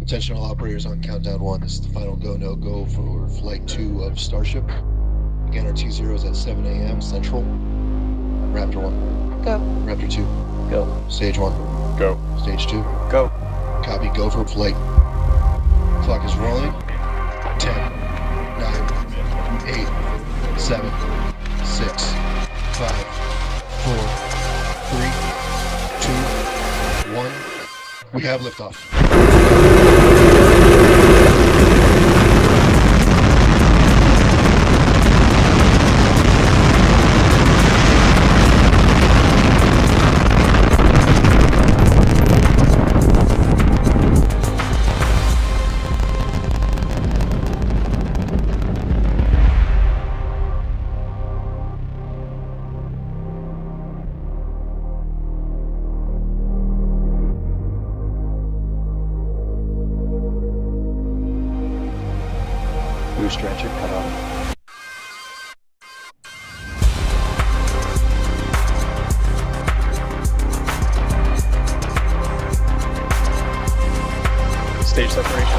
Attention all operators on countdown 1. This is the final go, no go for flight 2 of Starship. Again, our T0 is at 7 a.m. Central. Raptor 1. Go. Raptor 2. Go. Stage 1. Go. Stage 2. Go. Copy, go for flight. Clock is rolling. 10, 9, 8, 7, 6, 5, 4, 3, 2, 1. We have liftoff. Stretcher cut off. Stage separation.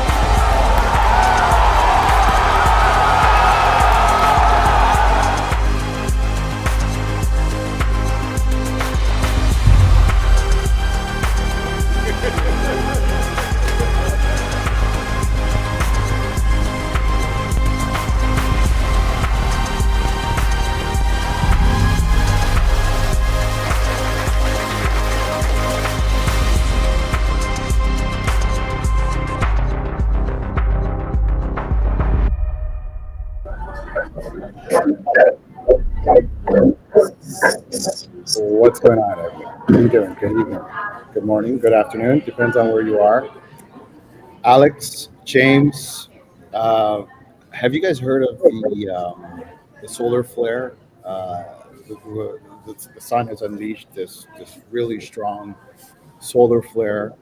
What's going on, everyone? How are you doing? Good evening, good morning, good afternoon. Depends on where you are. Alex, James, have you guys heard of the solar flare? The sun has unleashed this really strong solar flare.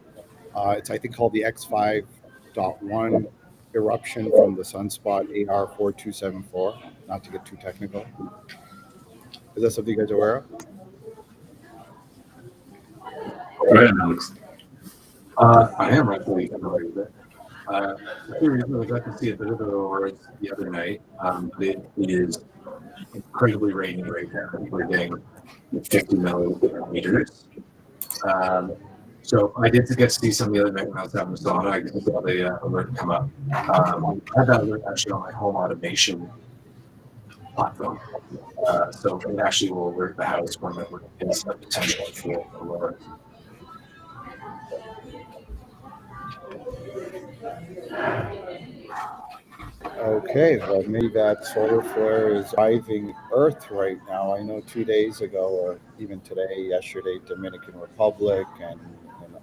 It's I think called the X5.1 eruption from the sunspot AR4274. Not to get too technical. Is that something you guys are aware of? Go ahead, Alex. I am actually familiar with it. The reason I got to see a bit of the aurora the other night. It is incredibly rainy right now. We're getting 50 millimeters. So I did get to see some the other night when I was having a sauna. I saw the alert come up. I had that alert actually on my home automation platform. So it actually will alert the house when there is a potential for aurora. Okay, well, maybe that solar flare is driving Earth right now. I know 2 days ago, or even today, yesterday, Dominican Republic and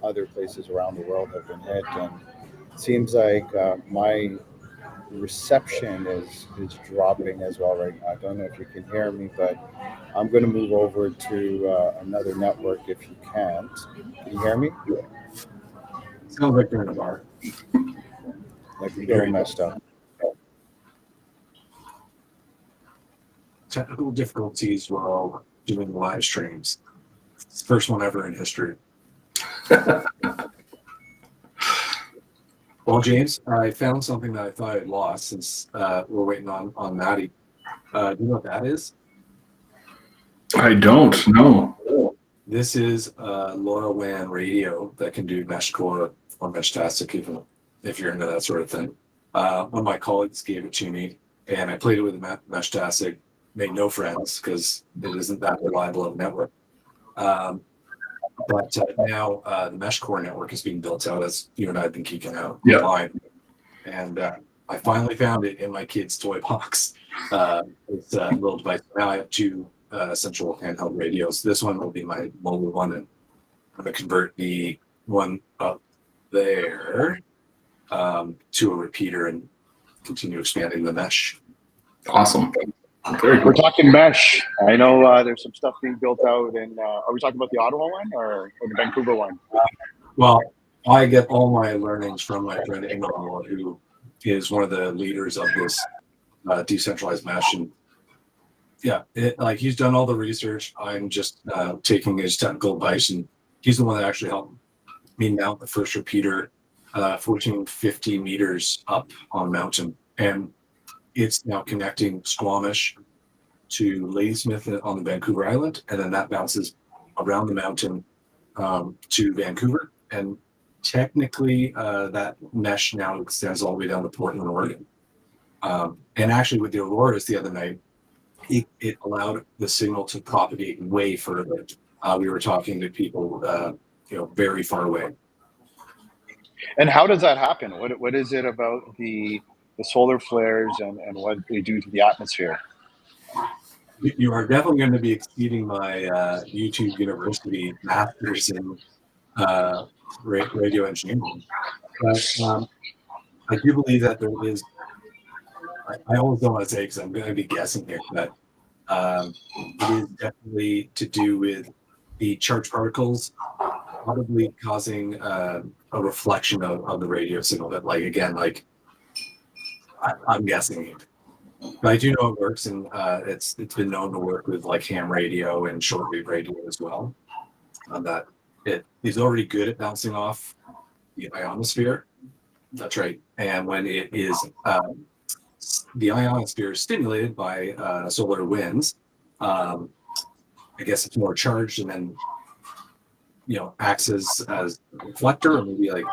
other places around the world have been hit. And it seems like my reception is dropping as well right now. I don't know if you can hear me, but I'm going to move over to another network if you can't. Can you hear me? Sounds like you're in a bar. Like you're getting messed up. Technical difficulties while doing live streams. It's the first one ever in history. Well, James, I found something that I thought I'd lost since we're waiting on Maddie. Do you know what that is? I don't know. This is a LoRaWAN radio that can do mesh core or Meshtastic, even if you're into that sort of thing. One of my colleagues gave it to me, and I played it with Meshtastic. Made no friends because it isn't that reliable of a network. But now the mesh core network is being built out, as you and I have been geeking out online. And I finally found it in my kid's toy box. It's a little device. Now I have two central handheld radios. This one will be my mobile one, and I'm going to convert the one up there to a repeater and continue expanding the mesh. Awesome. Very We're cool. talking mesh. I know there's some stuff being built out in. Are we talking about the Ottawa one or the Vancouver one? Well, I get all my learnings from my friend Emil, who is one of the leaders of this decentralized mesh. And like he's done all the research. I'm just taking his technical advice, and he's the one that actually helped me mount the first repeater 1450 meters up on a mountain, and it's now connecting Squamish to Ladysmith on the Vancouver Island, and then that bounces around the mountain to Vancouver, and technically that mesh now extends all the way down to Portland, Oregon. And actually with the auroras the other night, it allowed the signal to propagate way further. We were talking to people very far away. And how does that happen? What is it about the solar flares and what they do to the atmosphere? You are definitely going to be exceeding my YouTube University master's in radio engineering. But I do believe that there is, I always don't want to say because I'm going to be guessing here, but it is definitely to do with the charged particles probably causing a reflection of the radio signal that, like, again, like I'm guessing it. But I do know it works, and it's been known to work with like ham radio and shortwave radio as well. That it is already good at bouncing off the ionosphere. That's right. And when it is the ionosphere is stimulated by solar winds, I guess it's more charged, and then acts as a reflector, or maybe like.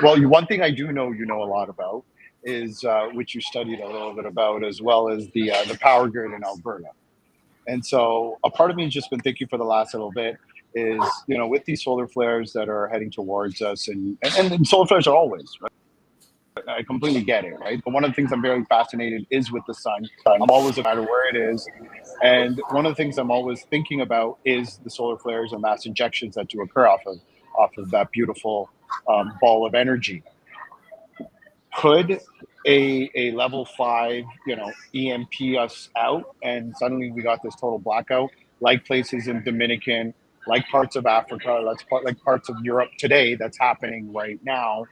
Well, one thing I do know a lot about is which you studied a little bit about, as well as the power grid in Alberta. And so a part of me has just been thinking for the last little bit is, with these solar flares that are heading towards us, and solar flares are always, right? I completely get it, right? But one of the things I'm very fascinated is with the sun. I'm always, no matter where it is. And one of the things I'm always thinking about is the solar flares and mass injections that do occur off of that beautiful ball of energy. Could a level 5, EMP us out, and suddenly we got this total blackout, like places in Dominican, like parts of Africa, like parts of Europe today, that's happening right now.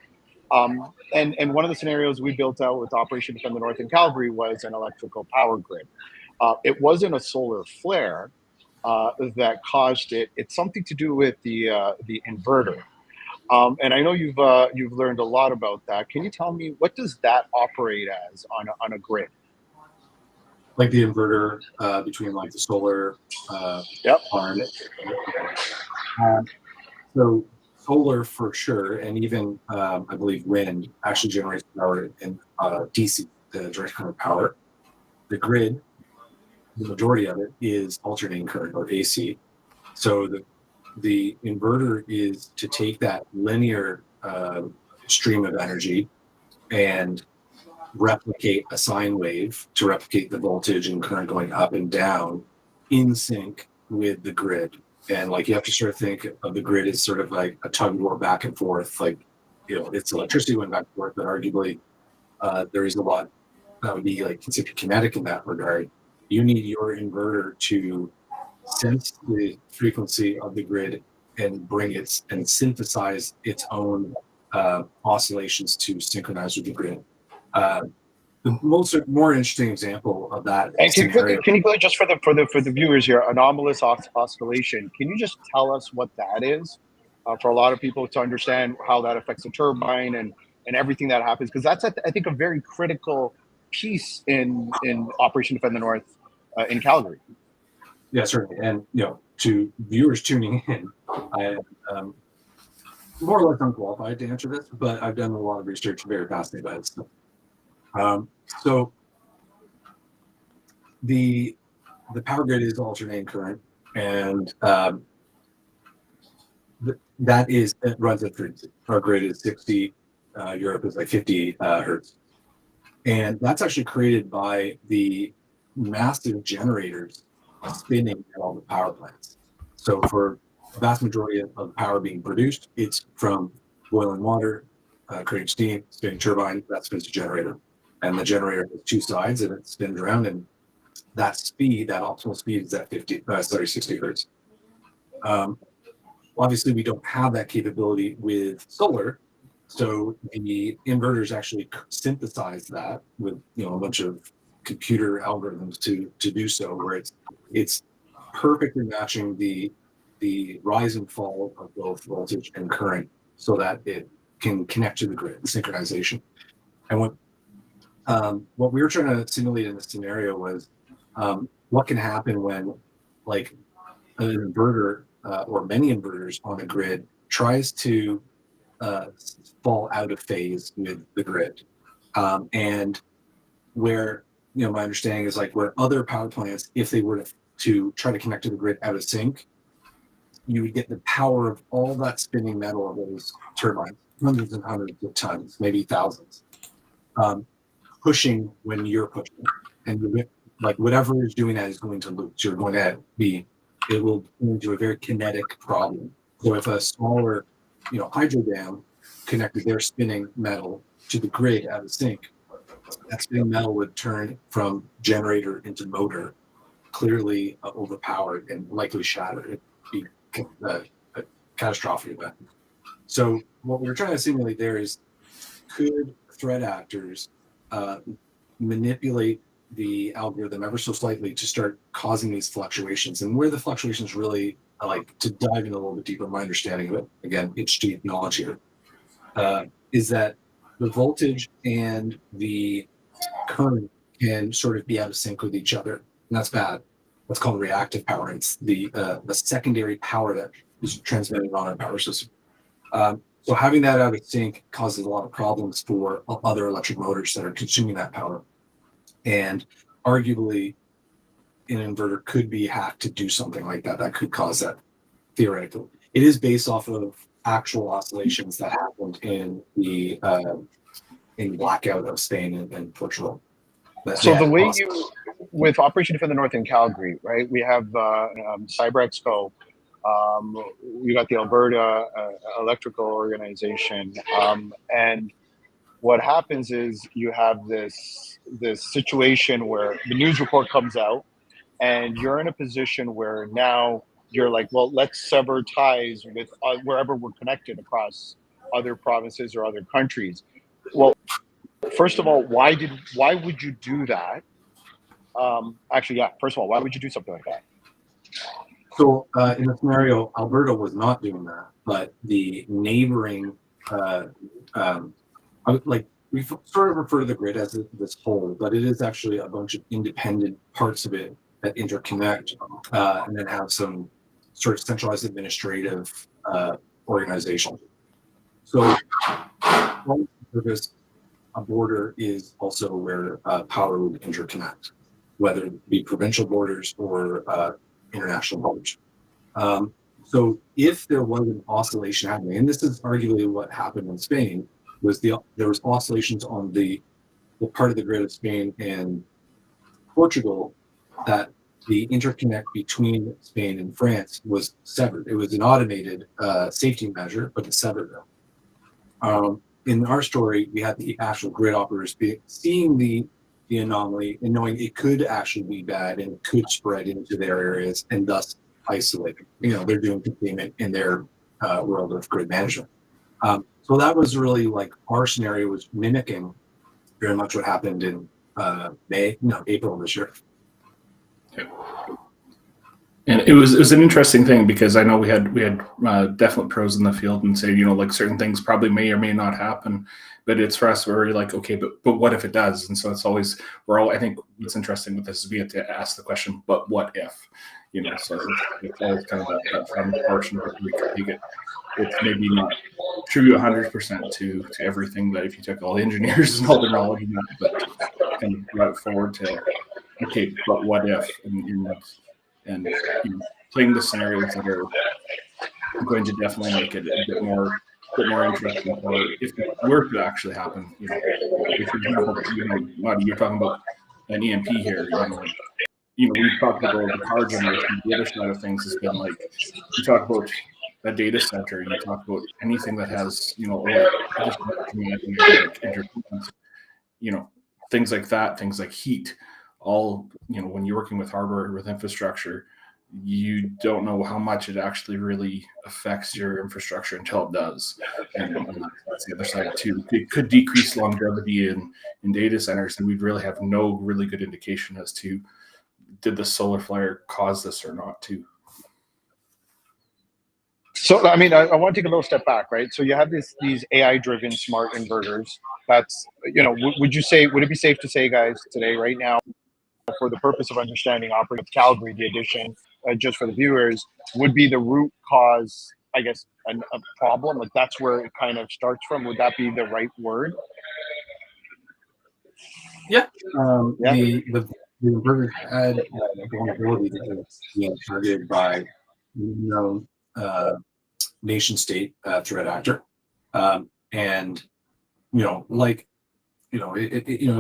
And one of the scenarios we built out with Operation Defend the North in Calgary was an electrical power grid. It wasn't a solar flare that caused it. It's something to do with the inverter. And I know you've learned a lot about that. Can you tell me, what does that operate as on a grid? Like the inverter between like the solar farm. So solar for sure, and even I believe wind actually generates power in DC, the direct current power. The grid, the majority of it is alternating current, or AC. So the inverter is to take that linear stream of energy and replicate a sine wave to replicate the voltage and current going up and down in sync with the grid. And like, you have to sort of think of the grid as sort of like a tug of war back and forth. Like, it's electricity going back and forth, but arguably there is a lot that would be like considered kinetic in that regard. You need your inverter to sense the frequency of the grid and bring it and synthesize its own oscillations to synchronize with the grid. The more interesting example of that. And can you go just for the viewers here, anomalous oscillation? Can you just tell us what that is for a lot of people to understand how that affects the turbine and everything that happens? Because that's, I think, a very critical piece in Operation Defend the North in Calgary. Yeah, certainly. And to viewers tuning in, I am more or less unqualified to answer this, but I've done a lot of research, very fascinated by this stuff. So the power grid is alternating current, and it runs at frequency. Our grid is 60, Europe is like 50 hertz, and that's actually created by the massive generators spinning at all the power plants. So for the vast majority of the power being produced, it's from boiling water, creating steam, spinning turbine, that spins a generator. And the generator has two sides, and it spins around, and that speed, that optimal speed, is at 60 hertz. Obviously, we don't have that capability with solar, so the inverters actually synthesize that with a bunch of computer algorithms to do so, where it's perfectly matching the rise and fall of both voltage and current so that it can connect to the grid, synchronization. And what we were trying to simulate in this scenario was what can happen when like an inverter or many inverters on a grid tries to fall out of phase with the grid. And where, my understanding is like where other power plants, if they were to try to connect to the grid out of sync, you would get the power of all that spinning metal of those turbines, hundreds and hundreds of tons, maybe thousands, pushing when you're pushing. And like whatever is doing that is going to lose. You're going to it will turn into a very kinetic problem. So if a smaller, hydro dam connected their spinning metal to the grid out of sync, that spinning metal would turn from generator into motor, clearly overpowered and likely shattered. It'd be a catastrophic event. So what we're trying to simulate there is, could threat actors manipulate the algorithm ever so slightly to start causing these fluctuations? And where the fluctuations really, like to dive in a little bit deeper, my understanding of it, again, it's deep knowledge here, is that the voltage and the current can sort of be out of sync with each other. And that's bad. That's called reactive power. It's the secondary power that is transmitted on our power system. So having that out of sync causes a lot of problems for other electric motors that are consuming that power. And arguably, an inverter could be hacked to do something like that. That could cause that, theoretically. It is based off of actual oscillations that happened in the blackout of Spain and Portugal. But, so yeah, the way awesome. with Operation Defend the North in Calgary, right? We have Cyber Expo. We got the Alberta Electrical Organization, and what happens is you have this situation where the news report comes out, and you're in a position where now you're like, well, let's sever ties with wherever we're connected across other provinces or other countries. Well, first of all, why would you do that? Actually, yeah. First of all, why would you do something like that? So in the scenario, Alberta was not doing that, but the neighboring, we sort of refer to the grid as this whole, but it is actually a bunch of independent parts of it that interconnect and then have some sort of centralized administrative organization. So a border is also where power would interconnect, whether it be provincial borders or international borders. So if there was an oscillation happening, and this is arguably what happened in Spain, was there was oscillations on the part of the grid of Spain and Portugal that the interconnect between Spain and France was severed. It was an automated safety measure, but it severed them. In our story, we had the actual grid operators seeing the anomaly and knowing it could actually be bad and could spread into their areas and thus isolating. They're doing containment in their world of grid management. So that was really like our scenario was mimicking very much what happened in April of this year. Yeah. And it was an interesting thing because I know we had definite pros in the field and say, like certain things probably may or may not happen, but it's for us we're like, okay, but what if it does? And so it's always I think what's interesting with this is we have to ask the question, but what if? So it's always kind of that fun portion where we can take it. It's maybe not true 100% to everything, but if you took all the engineers and all the knowledge in that, but kind of brought it forward to okay, but what if? And playing the scenarios that are going to definitely make it a bit more interesting. Or if it were to actually happen, if for example, Marty, you're talking about an EMP here, we've talked about the power generation. The other side of things has been like you talk about a data center, you talk about anything that has things like that, things like heat. All when you're working with hardware with infrastructure, you don't know how much it actually really affects your infrastructure until it does. And that's the other side too. It could decrease longevity in data centers, and we'd really have no really good indication as to did the solar flare cause this or not too. So, I mean, I want to take a little step back, right? So you have these AI-driven smart inverters. That's, would it be safe to say, guys, today, right now, for the purpose of understanding operating with Calgary, the addition, just for the viewers, would be the root cause, I guess, a problem? Like that's where it kind of starts from. Would that be the right word? Yeah. Yeah. The inverter had a vulnerability that was being targeted by known nation state threat actor, and if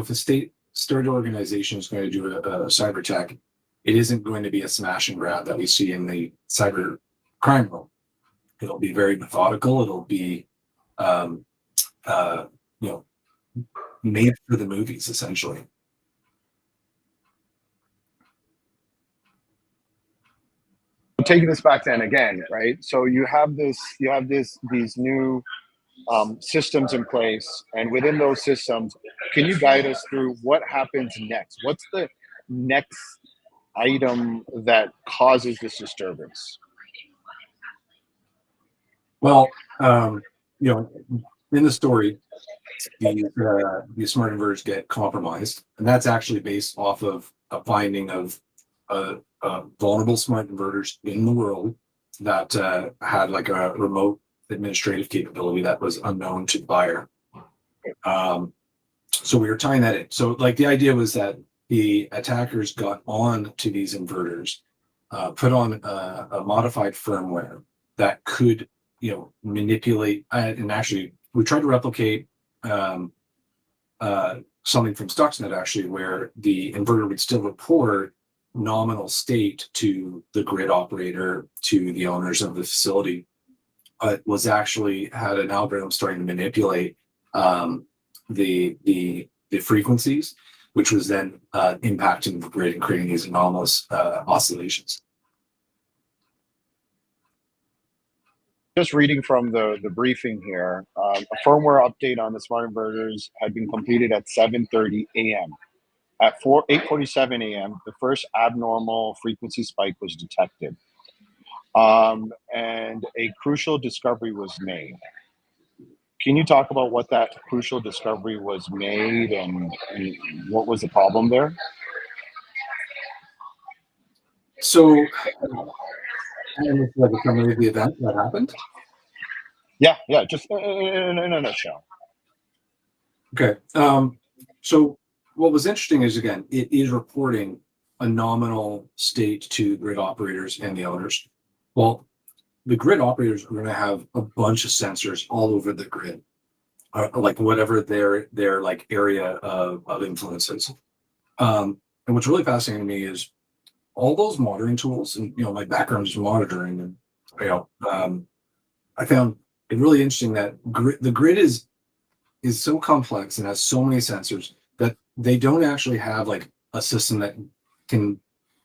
a state-started organization is going to do a cyber attack, it isn't going to be a smash and grab that we see in the cyber crime world. It'll be very methodical. It'll be made for the movies, essentially. Taking this back then again, right? So you have these new systems in place, and within those systems, can you guide us through what happens next? What's the next item that causes this disturbance? Well, in the story, the smart inverters get compromised, and that's actually based off of a finding of vulnerable smart inverters in the world that had like a remote administrative capability that was unknown to the buyer. So we were tying that in. So like the idea was that the attackers got on to these inverters, put on a modified firmware that could, manipulate. And actually, we tried to replicate something from Stuxnet actually, where the inverter would still report nominal state to the grid operator, to the owners of the facility, but was actually had an algorithm starting to manipulate the frequencies, which was then impacting the grid and creating these anomalous oscillations. Just reading from the briefing here, a firmware update on the smart inverters had been completed at 7:30 a.m. At 8:47 a.m., the first abnormal frequency spike was detected, and a crucial discovery was made. Can you talk about what that crucial discovery was made and what was the problem there? So, and it's like a summary of the event that happened. Yeah, just in a nutshell. Okay. So what was interesting is, again, it is reporting a nominal state to grid operators and the owners. Well, the grid operators are going to have a bunch of sensors all over the grid, like whatever their like area of influence is. And what's really fascinating to me is all those monitoring tools, and my background is monitoring, and I found it really interesting that the grid is so complex and has so many sensors that they don't actually have like a system that can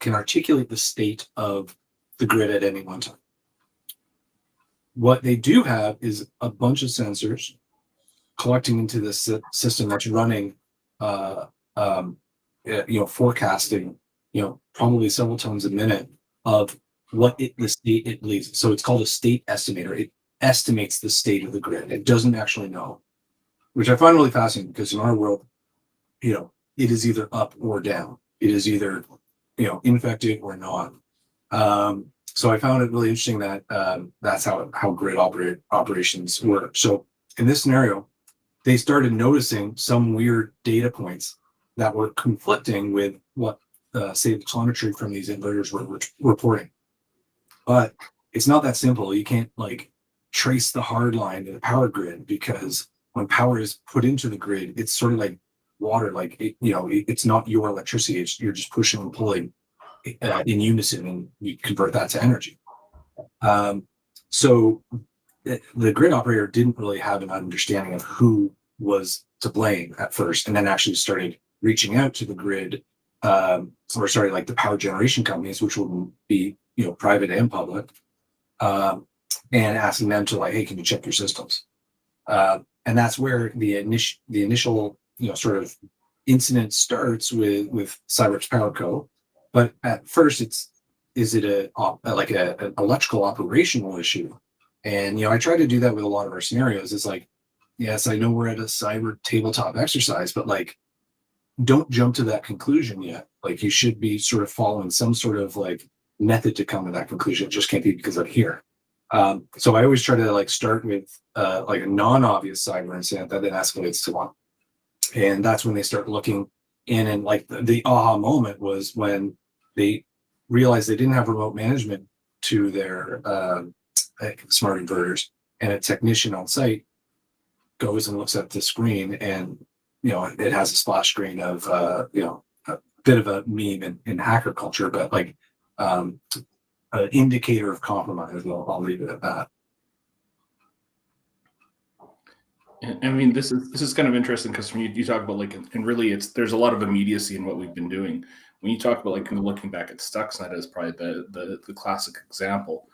articulate the state of the grid at any one time. What they do have is a bunch of sensors collecting into this system that's running, forecasting, probably several times a minute of the state it believes. So it's called a state estimator. It estimates the state of the grid. It doesn't actually know, which I find really fascinating because in our world, it is either up or down. It is either, infected or not. So I found it really interesting that that's how grid operations work. So in this scenario, they started noticing some weird data points that were conflicting with what, say, the telemetry from these inverters were reporting. But it's not that simple. You can't like trace the hard line to the power grid, because when power is put into the grid, it's sort of like water. Like it's not your electricity. You're just pushing and pulling in unison, and you convert that to energy. So the grid operator didn't really have an understanding of who was to blame at first, and then actually started reaching out to the grid, like the power generation companies, which will be private and public, and asking them to like, hey, can you check your systems? And that's where the initial sort of incident starts with Cyberx Power Co. But at first, is it an electrical operational issue? And I try to do that with a lot of our scenarios. It's like, yes, I know we're at a cyber tabletop exercise, but like, don't jump to that conclusion yet. Like, you should be sort of following some sort of like method to come to that conclusion. It just can't be because I'm here. So I always try to like start with like a non-obvious cyber incident that then escalates to one. And that's when they start looking in, and like the aha moment was when they realized they didn't have remote management to their smart inverters, and a technician on site goes and looks at the screen, and it has a splash screen of a bit of a meme in hacker culture, but like an indicator of compromise. I'll leave it at that. I mean, this is kind of interesting because when you talk about like, and really there's a lot of immediacy in what we've been doing. When you talk about like looking back at Stuxnet as probably the classic example,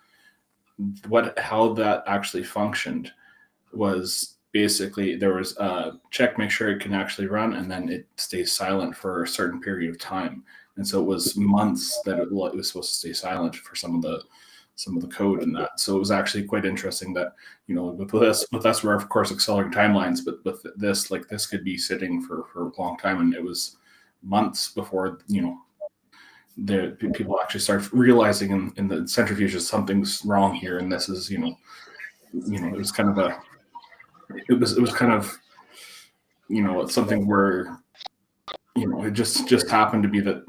how that actually functioned was basically there was a check, make sure it can actually run, and then it stays silent for a certain period of time. And so it was months that it was supposed to stay silent for some of the code in that. So it was actually quite interesting that, with us, we're of course accelerating timelines, but with this, like this could be sitting for a long time. And it was months before, the people actually start realizing in the centrifuges something's wrong here. And this is, it was kind of it was kind of, something where, it just happened to be that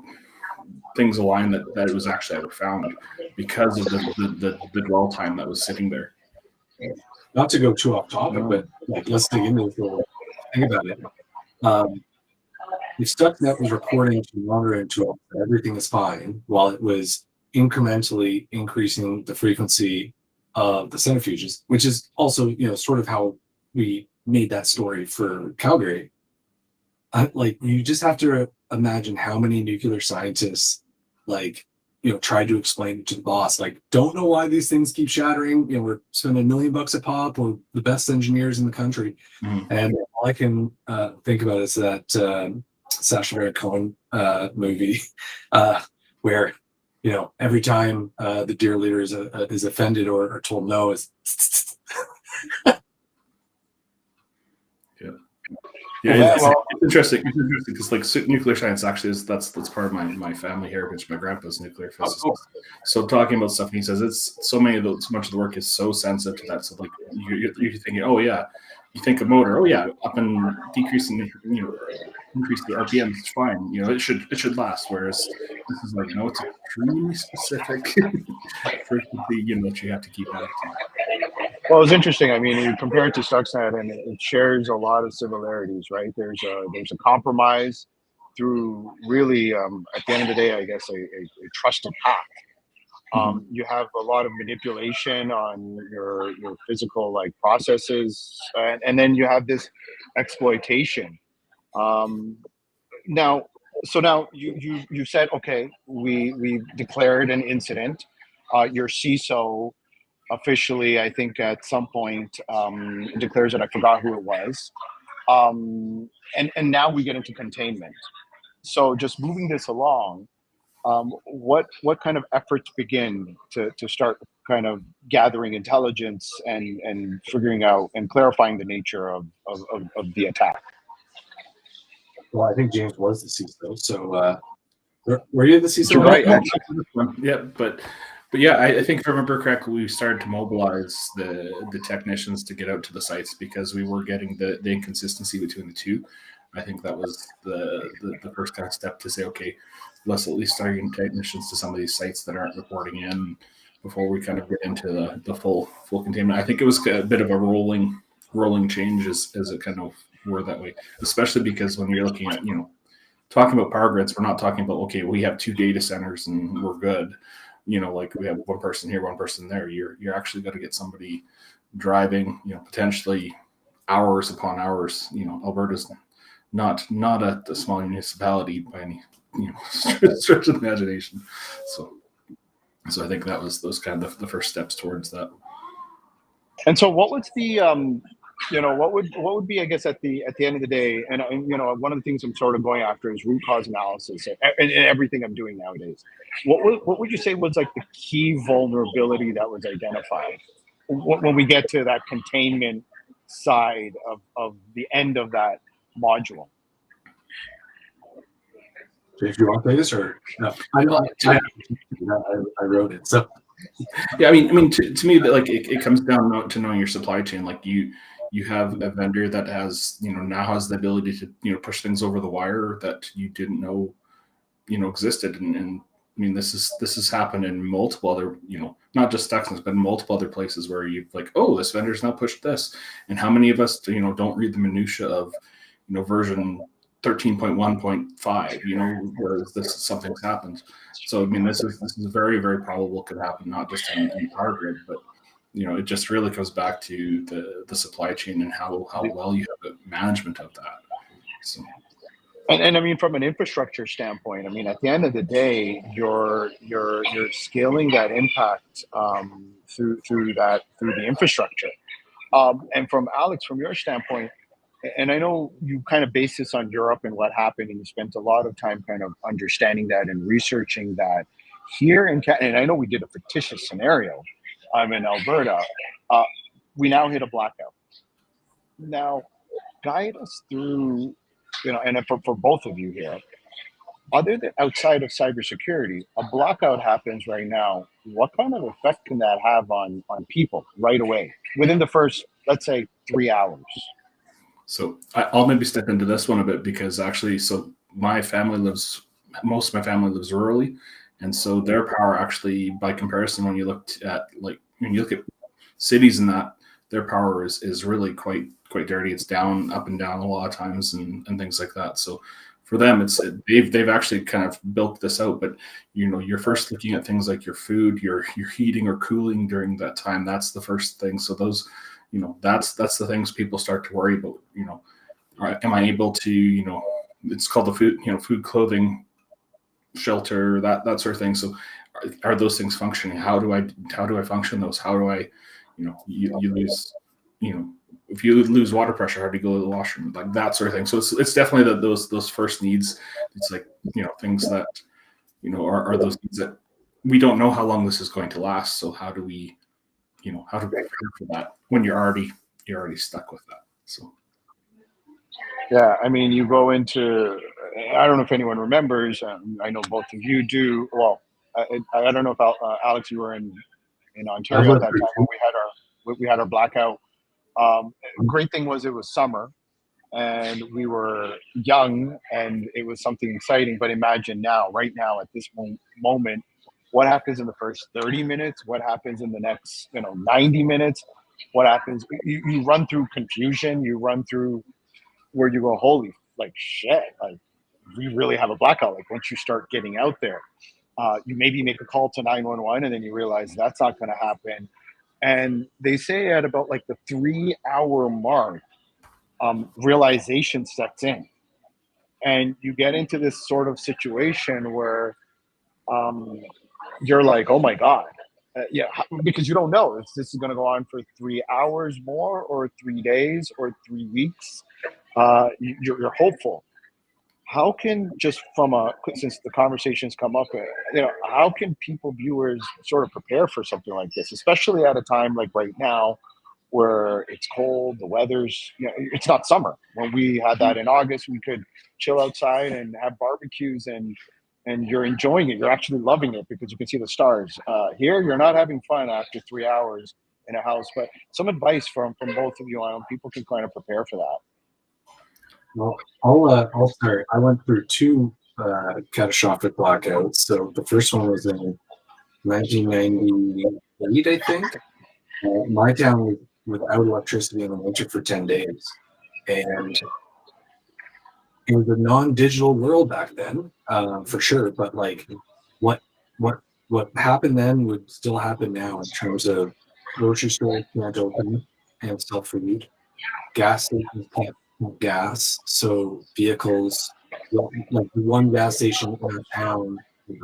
things aligned that it was actually ever found because of the dwell time that was sitting there. Not to go too off topic, but like, let's dig into it for a little. Think about it. If Stuxnet was reporting to longer and to everything is fine, while it was incrementally increasing the frequency of the centrifuges, which is also sort of how we made that story for Calgary. Like, you just have to imagine how many nuclear scientists tried to explain it to the boss, like, don't know why these things keep shattering. We're spending $1 million a pop. We're the best engineers in the country. Mm-hmm. And all I can think about is that Sacha Baron Cohen movie where, every time the dear leader is offended or told no, is Yeah, it's interesting. It's interesting because like nuclear science actually that's part of my family heritage. My grandpa's a nuclear physicist. So talking about stuff, and he says so much of the work is so sensitive to that. So like you're thinking, oh yeah, you think a motor, oh yeah, up and decreasing, increase the RPM, it's fine. It should last. Whereas this is like, no, it's extremely specific frequency, that you have to keep at. Well, it's interesting. I mean, you compare it to Stuxnet, and it shares a lot of similarities, right? There's a compromise through really, at the end of the day, I guess, a trusted path. You have a lot of manipulation on your physical like processes, and then you have this exploitation. Now you said, okay, we declared an incident. Your CISO officially, I think at some point declares it. I forgot who it was. And now we get into containment. So just moving this along, what kind of efforts begin to start kind of gathering intelligence and figuring out and clarifying the nature of the attack? Well, I think James was the CISO. So were you the CISO? You're right. Yeah, but yeah, I think if I remember correctly, we started to mobilize the technicians to get out to the sites because we were getting the inconsistency between the two. I think that was the first kind of step to say, okay, let's at least start getting technicians to some of these sites that aren't reporting in before we kind of get into the full containment. I think it was a bit of a rolling change as it kind of were that way, especially because when you're looking at, talking about power grids, we're not talking about, okay, we have 2 data centers and we're good. Like we have one person here, one person there. You're actually going to get somebody driving, potentially hours upon hours. Alberta's not a small municipality by any stretch of the imagination. So So I think that was those kind of the first steps towards that. And so, what was the what would be, I guess, at the end of the day, and one of the things I'm sort of going after is root cause analysis and everything I'm doing nowadays. What would you say was like the key vulnerability that was identified when we get to that containment side of the end of that module? If you want to play this, or no, I wrote it. So yeah, I mean, to me, that like it comes down to knowing your supply chain. Like you have a vendor that has now has the ability to push things over the wire that you didn't know existed, and I mean this has happened in multiple other not just Stuxnet's, but in multiple other places where you've like, oh, this vendor's now pushed this, and how many of us don't read the minutia of version 13.1.5, where something's happened. So I mean, this is very, very probable could happen, not just in power grid, but it just really comes back to the supply chain and how well you have a management of that. So. And I mean, from an infrastructure standpoint, I mean, at the end of the day, you're scaling that impact through the infrastructure. And from Alex, from your standpoint, and I know you kind of base this on Europe and what happened, and you spent a lot of time kind of understanding that and researching that. Here in Canada, and I know we did a fictitious scenario. I'm in Alberta. We now hit a blackout. Now, guide us through, and for both of you here, other than outside of cybersecurity, a blackout happens right now. What kind of effect can that have on people right away within the first, let's say, 3 hours? So I'll maybe step into this one a bit because actually, so most of my family lives rurally, and so their power actually, by comparison, when you look at cities and that, their power is really quite dirty. It's up and down a lot of times and things like that. So for them, they've actually kind of built this out. But you're first looking at things like your food, your heating or cooling during that time. That's the first thing. So those. That's the things people start to worry about. Am I able to? It's called the food, clothing, shelter, that sort of thing. So, are those things functioning? How do I function those? How do I, you lose, if you lose water pressure, how do you go to the washroom? Like that sort of thing. So it's definitely those first needs. It's like things that are those needs that we don't know how long this is going to last. So how do we how to prepare for that when you're already stuck with that. So yeah, I mean, you go into, I don't know if anyone remembers, I know both of you do. Well, I don't know if Alex, you were in Ontario at that time when we had our blackout. Great thing was it was summer and we were young and it was something exciting. But imagine right now at this moment, what happens in the first 30 minutes? What happens in the next 90 minutes? What happens? You run through confusion. You run through where you go, holy, like shit, like we really have a blackout. Like once you start getting out there, you maybe make a call to 911 and then you realize that's not going to happen. And they say at about like the 3 hour mark, realization sets in. And you get into this sort of situation where you're like, oh my God. Because you don't know if this is going to go on for 3 hours more or 3 days or 3 weeks. You're hopeful. How can, just since the conversations come up, how can viewers sort of prepare for something like this, especially at a time like right now where it's cold, the weather's, it's not summer. When we had that in August, we could chill outside and have barbecues and you're enjoying it. You're actually loving it because you can see the stars. Here, you're not having fun after 3 hours in a house. But some advice from both of you on people can kind of prepare for that. Well, I'll start. I went through two catastrophic blackouts. So the first one was in 1998, I think. My town was without electricity in the winter for 10 days. And it was a non-digital world back then, for sure. But like what happened then would still happen now in terms of grocery stores can't open and sell food. Gas stations can't pump gas. So vehicles, like one gas station in our town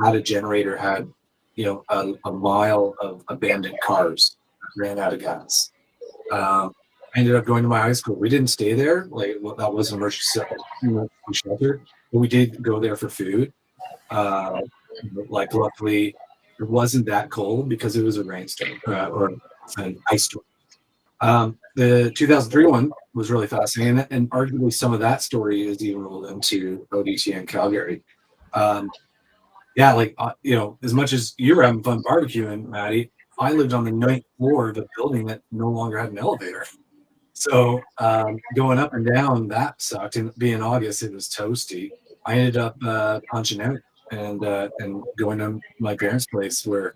had a generator, had a mile of abandoned cars, ran out of gas. I ended up going to my high school. We didn't stay there, that was an emergency shelter, but we did go there for food. Luckily, it wasn't that cold because it was a rainstorm or an ice storm. The 2003 one was really fascinating, and arguably some of that story is even rolled into ODT and Calgary. As much as you were having fun barbecuing, Maddie, I lived on the 9th floor of a building that no longer had an elevator. So going up and down, that sucked. And being August, it was toasty. I ended up punching out and going to my parents' place where,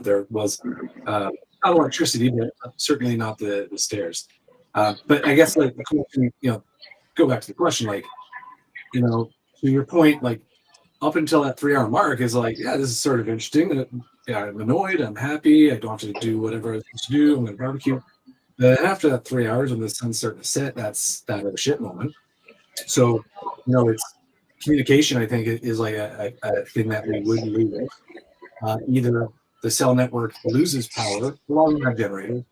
there was not electricity, but certainly not the stairs. But I guess the question, go back to the question, to your point, up until that 3 hour mark is this is sort of interesting. I'm annoyed. I'm happy. I don't have to do whatever I was supposed to do. I'm going to barbecue. But after that 3 hours when the sun's starting to set, that's that oh shit moment. So, it's communication, I think, is a thing that we would lose. Either the cell network loses power along that generator,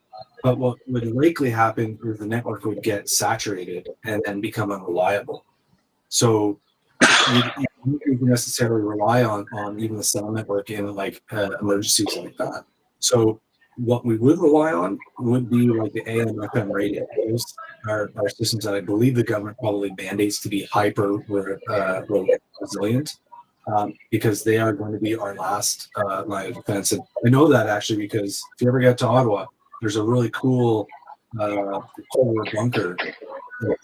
but what would likely happen is the network would get saturated and then become unreliable. So you don't necessarily rely on even the cell network in emergencies like that. So what we would rely on would be the AM FM radio. Those are systems that I believe the government probably mandates to be hyper resilient, because they are going to be our last line of defense. And I know that actually because if you ever get to Ottawa, there's a really cool polar bunker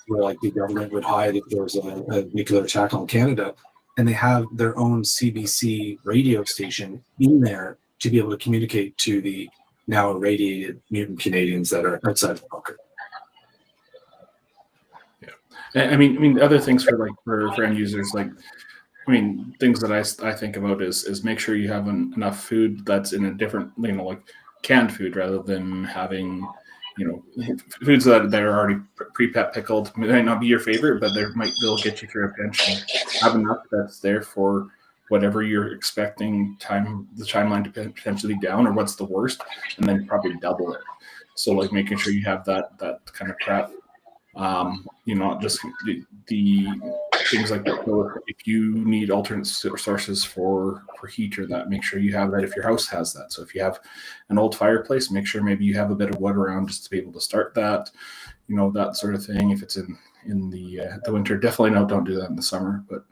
where the government would hide if there was a nuclear attack on Canada, and they have their own CBC radio station in there to be able to communicate to the now irradiated mutant Canadians that are outside the bunker. Yeah, I mean, other things for end users, things that I think about is make sure you have enough food that's in a different, canned food rather than having, foods that are already pickled. It might not be your favorite, but they'll get you through a pinch. And have enough that's there for whatever you're expecting the timeline to potentially down, or what's the worst, and then probably double it. So making sure you have that kind of prep. Not just the things like that. So if you need alternate sources for heat or that, make sure you have that if your house has that. So if you have an old fireplace, make sure maybe you have a bit of wood around just to be able to start that, that sort of thing. If it's in the winter, definitely don't do that in the summer. But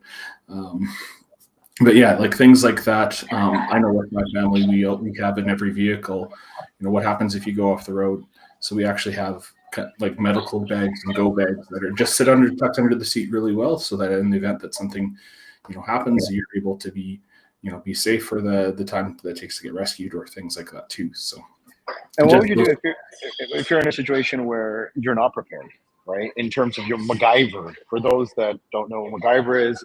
yeah, things like that. I know with my family, we have in every vehicle, what happens if you go off the road. So we actually have medical bags and go bags that are just tucked under the seat really well, so that in the event that something happens, you're able to be safe for the time that it takes to get rescued or things like that too. So, and what would you do if you're in a situation where you're not prepared, right? In terms of your MacGyver, for those that don't know what MacGyver is,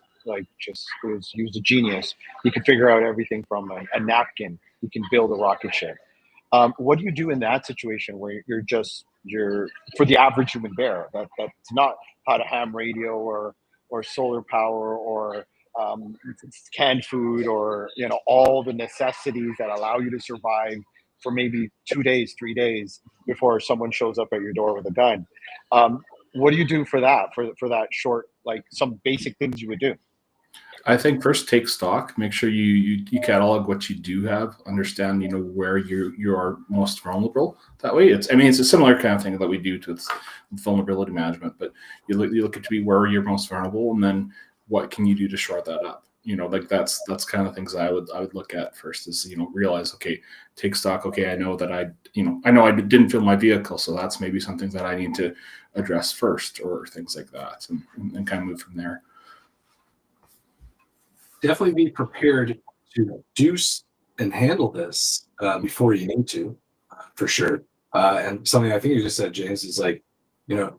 use a genius. He can figure out everything from a napkin. He can build a rocket ship. What do you do in that situation where you're for the average human bear that's not had a ham radio or solar power or canned food or all the necessities that allow you to survive for maybe 2 days, 3 days before someone shows up at your door with a gun? What do you do for that short, some basic things you would do? I think first take stock, make sure you catalog what you do have, understand, where you are most vulnerable. That way it's a similar kind of thing that we do with vulnerability management, but you look at to be where you're most vulnerable, and then what can you do to shore that up? That's kind of things I would look at first is, realize, okay, take stock. Okay, I know that I didn't fill my vehicle, so that's maybe something that I need to address first, or things like that, and kind of move from there. Definitely be prepared to do and handle this before you need to, for sure. And something I think you just said, James, is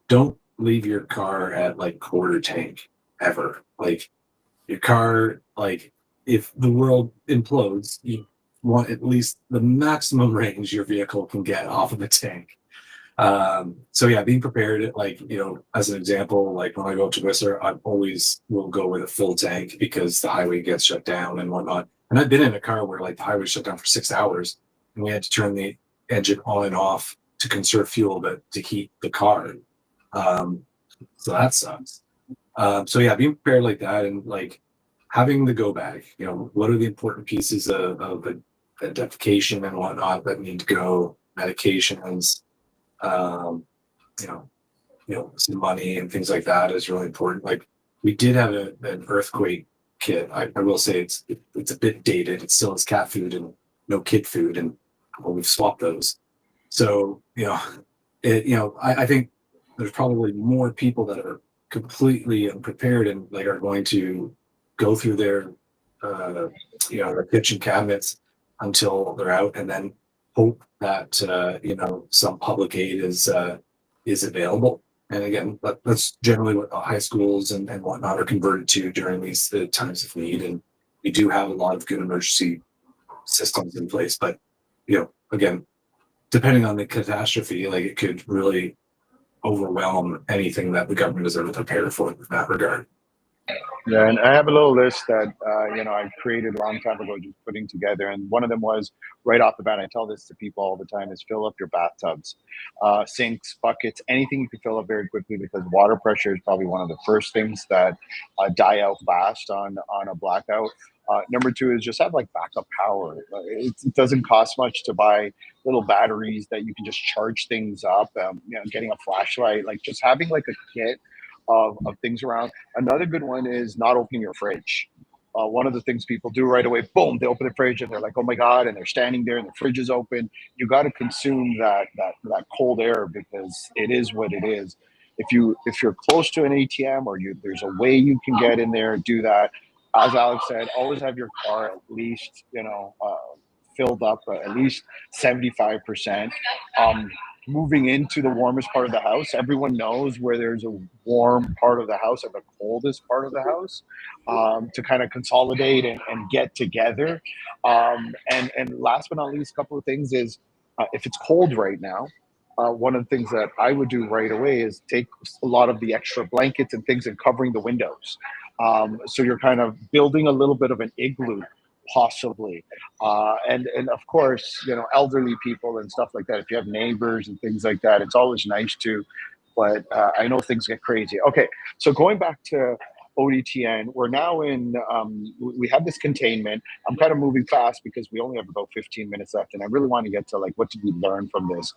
don't leave your car at quarter tank ever. Your car, if the world implodes, you want at least the maximum range your vehicle can get off of the tank. So yeah, being prepared, as an example, when I go up to Whistler, I always will go with a full tank because the highway gets shut down and whatnot. And I've been in a car where like the highway shut down for 6 hours and we had to turn the engine on and off to conserve fuel, but to heat the car. So that sucks. So yeah, being prepared like that, and like having the go bag, what are the important pieces of identification and whatnot that need to go, medications, some money and things like that is really important. Like we did have an earthquake kit. I will say it's a bit dated. It still has cat food and no kid food, and we've swapped those. So I think there's probably more people that are completely unprepared and like are going to go through their their kitchen cabinets until they're out, and then hope that some public aid is available. And again, that's generally what high schools and whatnot are converted to during these times of need. And we do have a lot of good emergency systems in place, but again, depending on the catastrophe, like it could really overwhelm anything that the government is ever prepared for in that regard. Yeah, and I have a little list that I created a long time ago, just putting together. And one of them was right off the bat. I tell this to people all the time: is fill up your bathtubs, sinks, buckets, anything you can fill up very quickly, because water pressure is probably one of the first things that die out fast on a blackout. Number two is just have like backup power. It doesn't cost much to buy little batteries that you can just charge things up. Getting a flashlight, like just having like a kit of things around. Another good one is not opening your fridge. One of the things people do right away, boom, they open the fridge and they're like, oh my God, and they're standing there and the fridge is open. You got to consume that cold air, because it is what it is. If you're close to an ATM or there's a way you can get in there, do that. As Alex said, always have your car at least filled up at least 75%. Moving into the warmest part of the house, everyone knows where there's a warm part of the house and the coldest part of the house, to kind of consolidate and get together. And last but not least, a couple of things is, if it's cold right now, one of the things that I would do right away is take a lot of the extra blankets and things and covering the windows. So you're kind of building a little bit of an igloo, possibly. And of course, elderly people and stuff like that, if you have neighbors and things like that, it's always nice to, but I know things get crazy. Okay, so going back to ODTN, we're now in, we have this containment. I'm kind of moving fast because we only have about 15 minutes left, and I really want to get to like, what did we learn from this?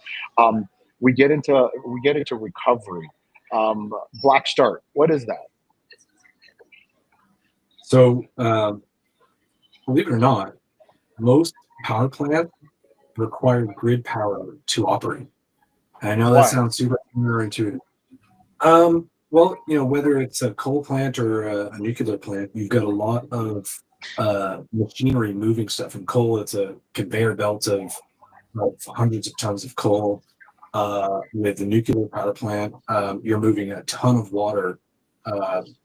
We get into recovery. Black start, what is that? So believe it or not, most power plants require grid power to operate. And I know that sounds super counterintuitive. Well, whether it's a coal plant or a nuclear plant, you've got a lot of machinery moving stuff. In coal, it's a conveyor belt of hundreds of tons of coal. With the nuclear power plant, you're moving a ton of water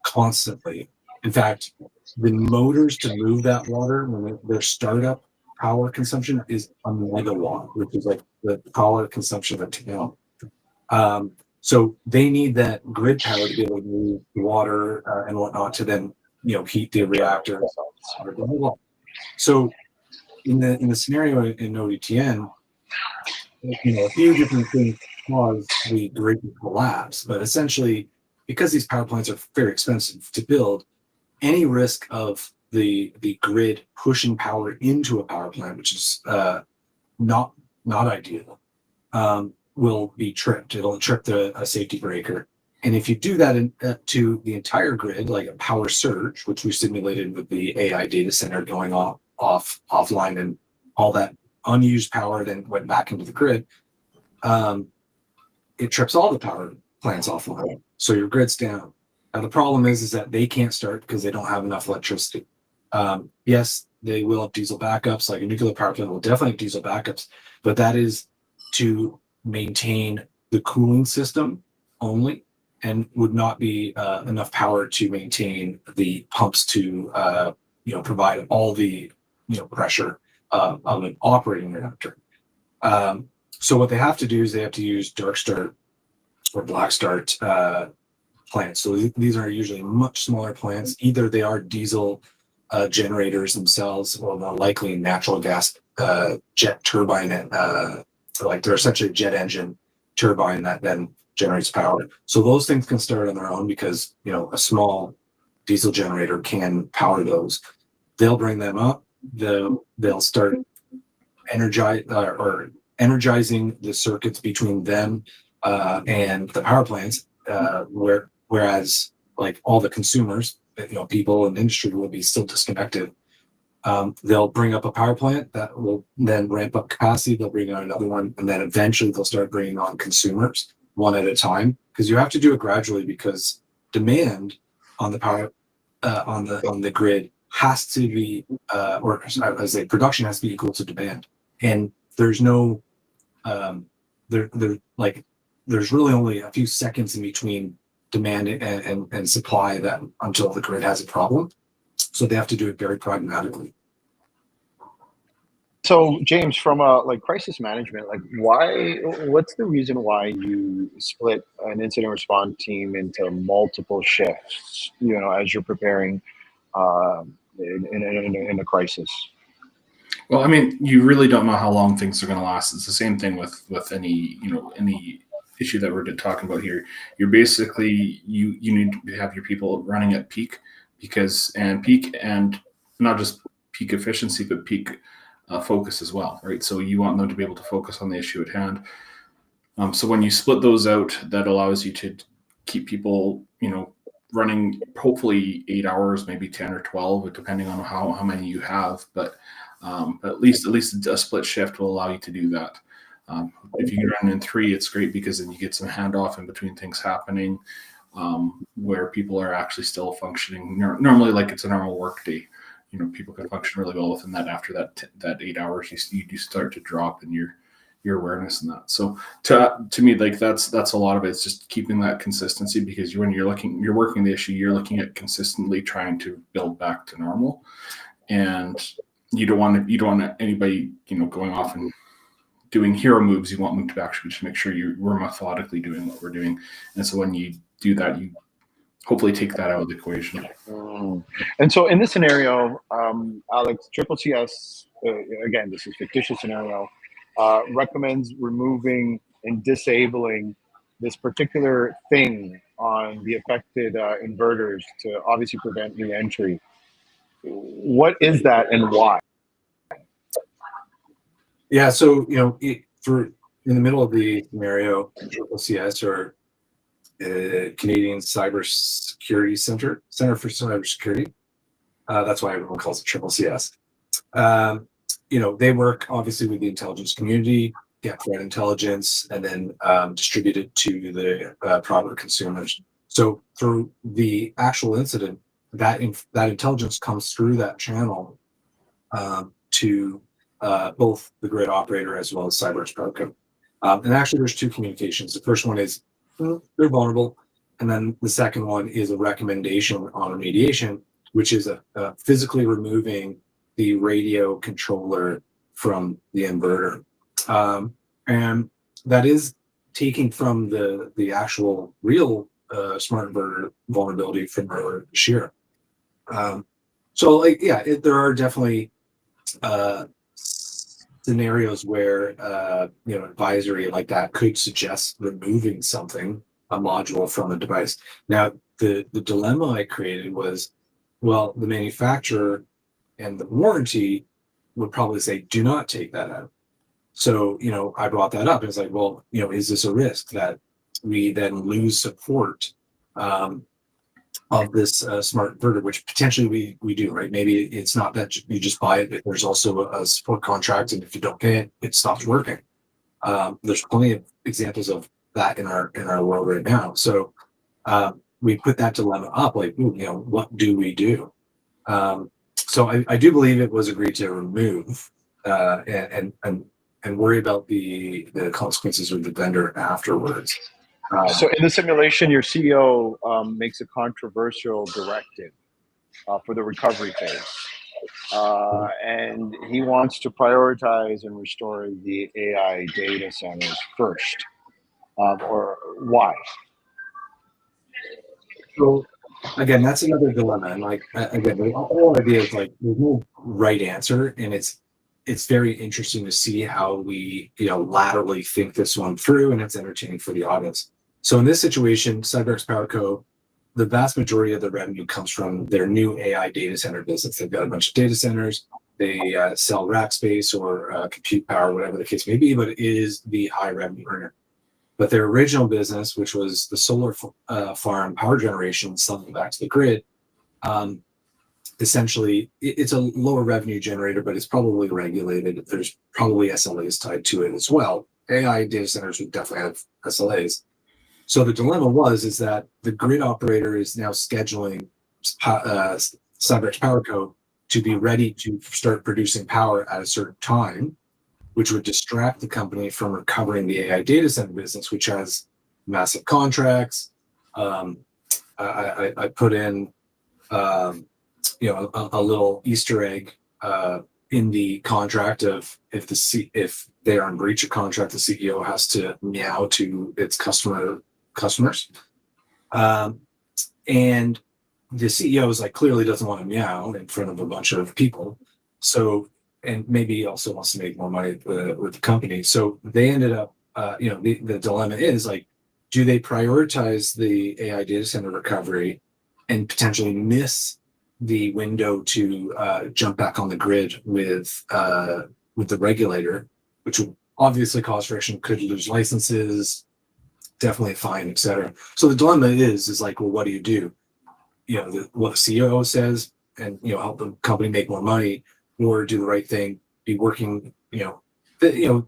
constantly. In fact, the motors to move that water, when their startup power consumption is a megawatt, which is like the power consumption of a town. So they need that grid power to be able to move water and whatnot to then heat the reactor. So in the scenario in ODTN, a few different things cause the grid to collapse, but essentially, because these power plants are very expensive to build, any risk of the grid pushing power into a power plant, which is not ideal, will be tripped. It'll trip a safety breaker. And if you do that to the entire grid, like a power surge, which we simulated with the AI data center going offline, and all that unused power then went back into the grid, it trips all the power plants offline. So your grid's down. Now the problem is that they can't start because they don't have enough electricity. Yes, they will have diesel backups, like a nuclear power plant will definitely have diesel backups, but that is to maintain the cooling system only, and would not be enough power to maintain the pumps to provide all the pressure of an operating reactor. So what they have to do is they have to use dark start or black start plants. So these are usually much smaller plants. Either they are diesel generators themselves, or more likely natural gas jet turbine, like they're essentially a jet engine turbine that then generates power. So those things can start on their own because, you know, a small diesel generator can power those. They'll bring them up. They'll start energizing the circuits between them and the power plants, whereas like all the consumers, you know, people in industry will be still disconnected. They'll bring up a power plant that will then ramp up capacity. They'll bring on another one, and then eventually they'll start bringing on consumers one at a time, because you have to do it gradually, because demand on the power on the grid has to be or I say production has to be equal to demand, and there's no there's really only a few seconds in between demand and supply that until the grid has a problem. So they have to do it very pragmatically. So James, from a like crisis management, like what's the reason why you split an incident response team into multiple shifts, you know, as you're preparing in a crisis? Well, I mean, you really don't know how long things are going to last. It's the same thing with any, you know, any issue that we're talking about here. You're basically you need to have your people running at peak, and not just peak efficiency, but peak focus as well, right? So you want them to be able to focus on the issue at hand. So when you split those out, that allows you to keep people, you know, running hopefully 8 hours, maybe 10 or 12, depending on how many you have. But at least a split shift will allow you to do that. If you can run in 3, it's great, because then you get some handoff in between things happening, where people are actually still functioning normally like it's a normal work day. You know, people can function really well within that. After that 8 hours, you do start to drop in your awareness and that. So to me, like that's a lot of it. It's just keeping that consistency, because when you're working the issue, you're looking at consistently trying to build back to normal, and you don't want anybody, you know, going off and doing hero moves. You want them to actually just make sure we're methodically doing what we're doing. And so when you do that, you hopefully take that out of the equation. And so in this scenario, Alex, Triple CS, again, this is a fictitious scenario, recommends removing and disabling this particular thing on the affected inverters to obviously prevent re-entry. What is that and why? Yeah, so, you know, in the middle of the scenario, Triple CS, or Canadian Cybersecurity Center for Cybersecurity. That's why everyone calls it Triple CS. You know, they work obviously with the intelligence community, get threat intelligence, and then distribute it to the private consumers. So through the actual incident, that intelligence comes through that channel to both the grid operator as well as CyberSpectrum. And actually, there's 2 communications. The first one is they're vulnerable, and then the second one is a recommendation on remediation, which is physically removing the radio controller from the inverter, and that is taking from the actual real smart inverter vulnerability from earlier this year. So, like, yeah, there are definitely scenarios where you know, advisory like that could suggest removing something, a module from a device. Now, the dilemma I created was, well, the manufacturer and the warranty would probably say, do not take that out. So, you know, I brought that up. It's like, well, you know, is this a risk that we then lose support of this smart inverter, which potentially we do, right? Maybe it's not that you just buy it, but there's also a support contract, and if you don't pay it, it stops working. There's plenty of examples of that in our world right now. So we put that dilemma up, like, you know, what do we do? So I do believe it was agreed to remove and worry about the consequences of the vendor afterwards. So in the simulation, your CEO makes a controversial directive for the recovery phase. And he wants to prioritize and restore the AI data centers first. Or why? So again, that's another dilemma. And like again, the whole idea is like there's no right answer, and it's very interesting to see how we laterally think this one through, and it's entertaining for the audience. So in this situation, CyberX PowerCo, the vast majority of the revenue comes from their new AI data center business. They've got a bunch of data centers. They sell rack space or compute power, whatever the case may be, but it is the high revenue earner. But their original business, which was the solar farm power generation, selling back to the grid, essentially it's a lower revenue generator, but it's probably regulated. There's probably SLAs tied to it as well. AI data centers would definitely have SLAs. So the dilemma is that the grid operator is now scheduling CyberX PowerCo to be ready to start producing power at a certain time, which would distract the company from recovering the AI data center business, which has massive contracts. I put in, a little Easter egg in the contract of if they are in breach of contract, the CEO has to meow to its customers, and the CEO is like clearly doesn't want to meow in front of a bunch of people. So, and maybe he also wants to make more money with the company. So they ended up, the dilemma is like, do they prioritize the AI data center recovery and potentially miss the window to jump back on the grid with the regulator, which would obviously cause friction, could lose licenses, definitely a fine, etc. So the dilemma is like, well, what do you do? What the CEO says, and help the company make more money, or do the right thing, be working. CyberX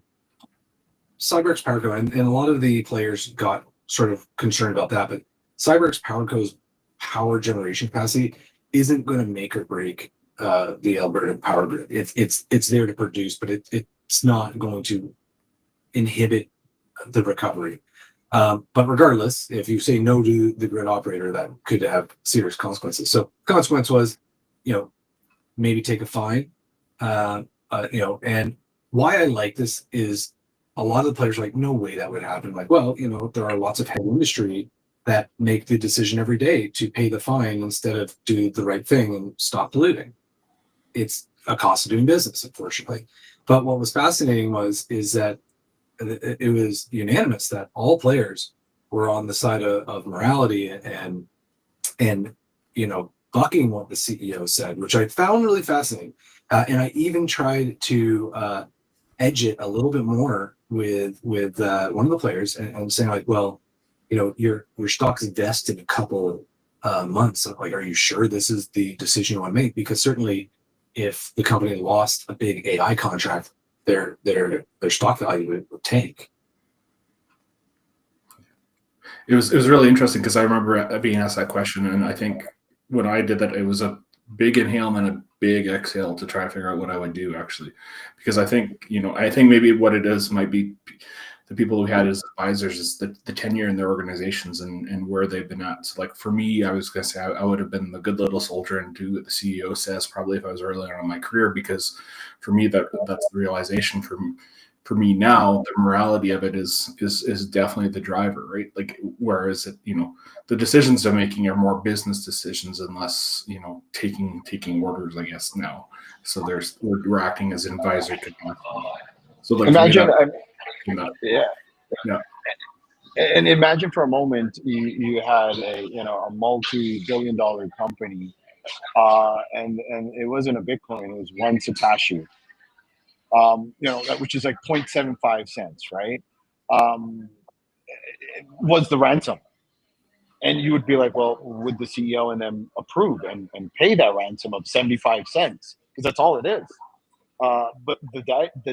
PowerCo, and a lot of the players got sort of concerned about that, but CyberX PowerCo's power generation capacity isn't going to make or break the Alberta power grid. It's there to produce, but it's not going to inhibit the recovery. But regardless, if you say no to the grid operator, that could have serious consequences. So consequence was, maybe take a fine. And why I like this is a lot of the players are like, no way that would happen. Like, well, there are lots of heavy industry that make the decision every day to pay the fine instead of do the right thing and stop polluting. It's a cost of doing business, unfortunately. But what was fascinating is that it was unanimous that all players were on the side of morality and bucking what the CEO said, which I found really fascinating. And I even tried to edge it a little bit more with one of the players and saying like, well, your stock's vested in a couple months. Like, are you sure this is the decision you want to make? Because certainly, if the company lost a big AI contract, their stock value would tank. It was really interesting because I remember being asked that question, and I think when I did that, it was a big inhale and a big exhale to try to figure out what I would do, actually, because I think maybe what it is might be the people we had as advisors is the tenure in their organizations and where they've been at. So like for me, I was gonna say I would have been the good little soldier and do what the CEO says probably if I was earlier in my career, because for me that's the realization for me now, the morality of it is definitely the driver, right? Like whereas the decisions they're making are more business decisions and less taking orders, I guess now. So we're acting as an advisor to them. So like imagine. Yeah. And imagine for a moment you had a multi-billion-dollar company, and it wasn't a Bitcoin, it was one Satoshi, which is like 0.75 cents, right? Was the ransom, and you would be like, well, would the CEO and them approve and pay that ransom of 75 cents because that's all it is. But the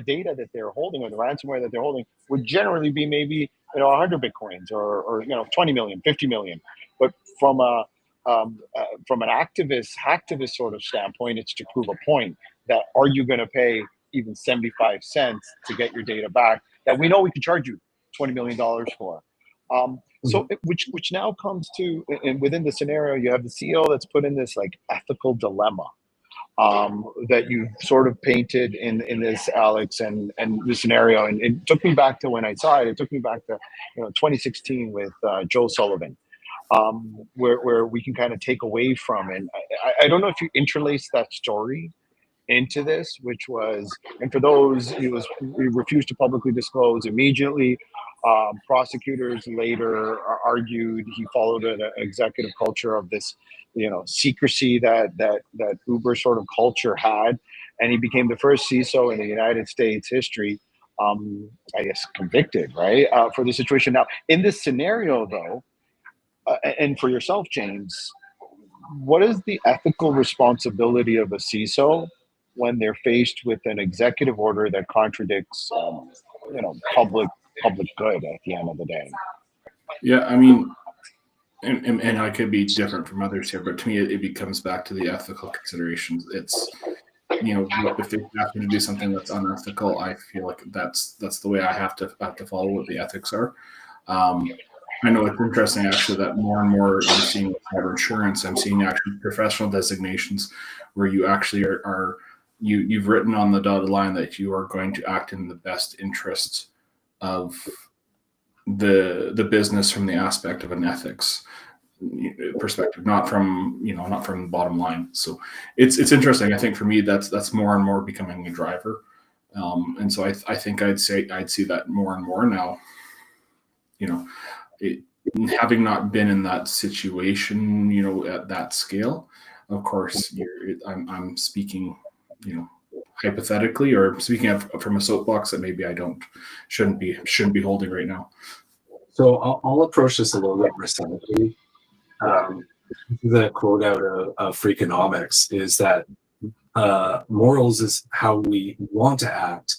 data that they're holding, or the ransomware that they're holding, would generally be maybe 100 bitcoins or 20 million, 50 million. But from an hacktivist sort of standpoint, it's to prove a point that are you going to pay even 75 cents to get your data back that we know we can charge you $20 million for. So which now comes to, and within the scenario, you have the CEO that's put in this like ethical dilemma. That you sort of painted in this, Alex, and the scenario, and it took me back to when I saw it. It took me back to 2016 with Joe Sullivan, where we can kind of take away from. And I don't know if you interlace that story into this, which was, and for those, he refused to publicly disclose immediately. Prosecutors later argued he followed an executive culture of this, secrecy that Uber sort of culture had, and he became the first CISO in the United States history, I guess, convicted, right, for the situation. Now, in this scenario, though, and for yourself, James, what is the ethical responsibility of a CISO when they're faced with an executive order that contradicts, public good at the end of the day? Yeah, I mean, and I could be different from others here, but to me, it comes back to the ethical considerations. It's, if they ask me to do something that's unethical, I feel like that's the way I have to follow what the ethics are. I know it's interesting actually that more and more I'm seeing cyber insurance. I'm seeing actually professional designations where you actually you've written on the dotted line that you are going to act in the best interests of the business from the aspect of an ethics perspective, not from the bottom line. So it's interesting. I think for me that's more and more becoming a driver, and so I think I'd see that more and more now. Having not been in that situation, at that scale, of course, I'm speaking, hypothetically, or speaking from a soapbox that maybe I shouldn't be holding right now. So I'll approach this a little bit more cynically. The quote out of Freakonomics is that morals is how we want to act,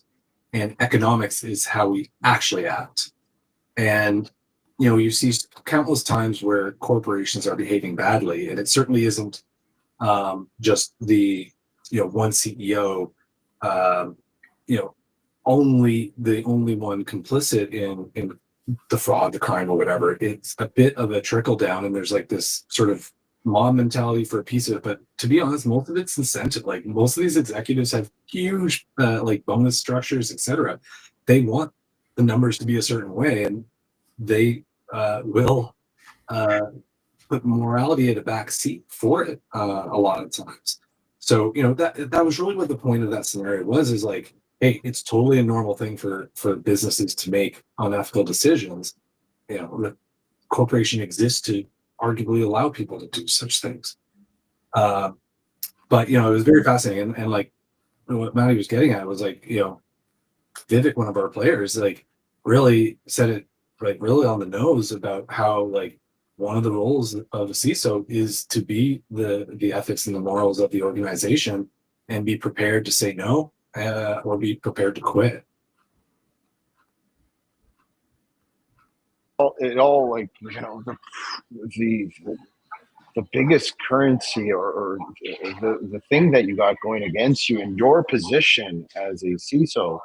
and economics is how we actually act. And you see countless times where corporations are behaving badly, and it certainly isn't just the one CEO, only the only one complicit in the fraud, the crime, or whatever. It's a bit of a trickle down, and there's like this sort of mob mentality for a piece of it. But to be honest, most of it's incentive. Like most of these executives have huge like bonus structures, etc. They want the numbers to be a certain way, and they will put morality at a back seat for it a lot of times. So that was really what the point of that scenario was, is like, hey, it's totally a normal thing for businesses to make unethical decisions. The corporation exists to arguably allow people to do such things. But it was very fascinating, and like what Matty was getting at was like, Vivek, one of our players, like really said it like really on the nose about how like one of the roles of a CISO is to be the ethics and the morals of the organization and be prepared to say no or be prepared to quit. It all like the biggest currency or the thing that you got going against you in your position as a CISO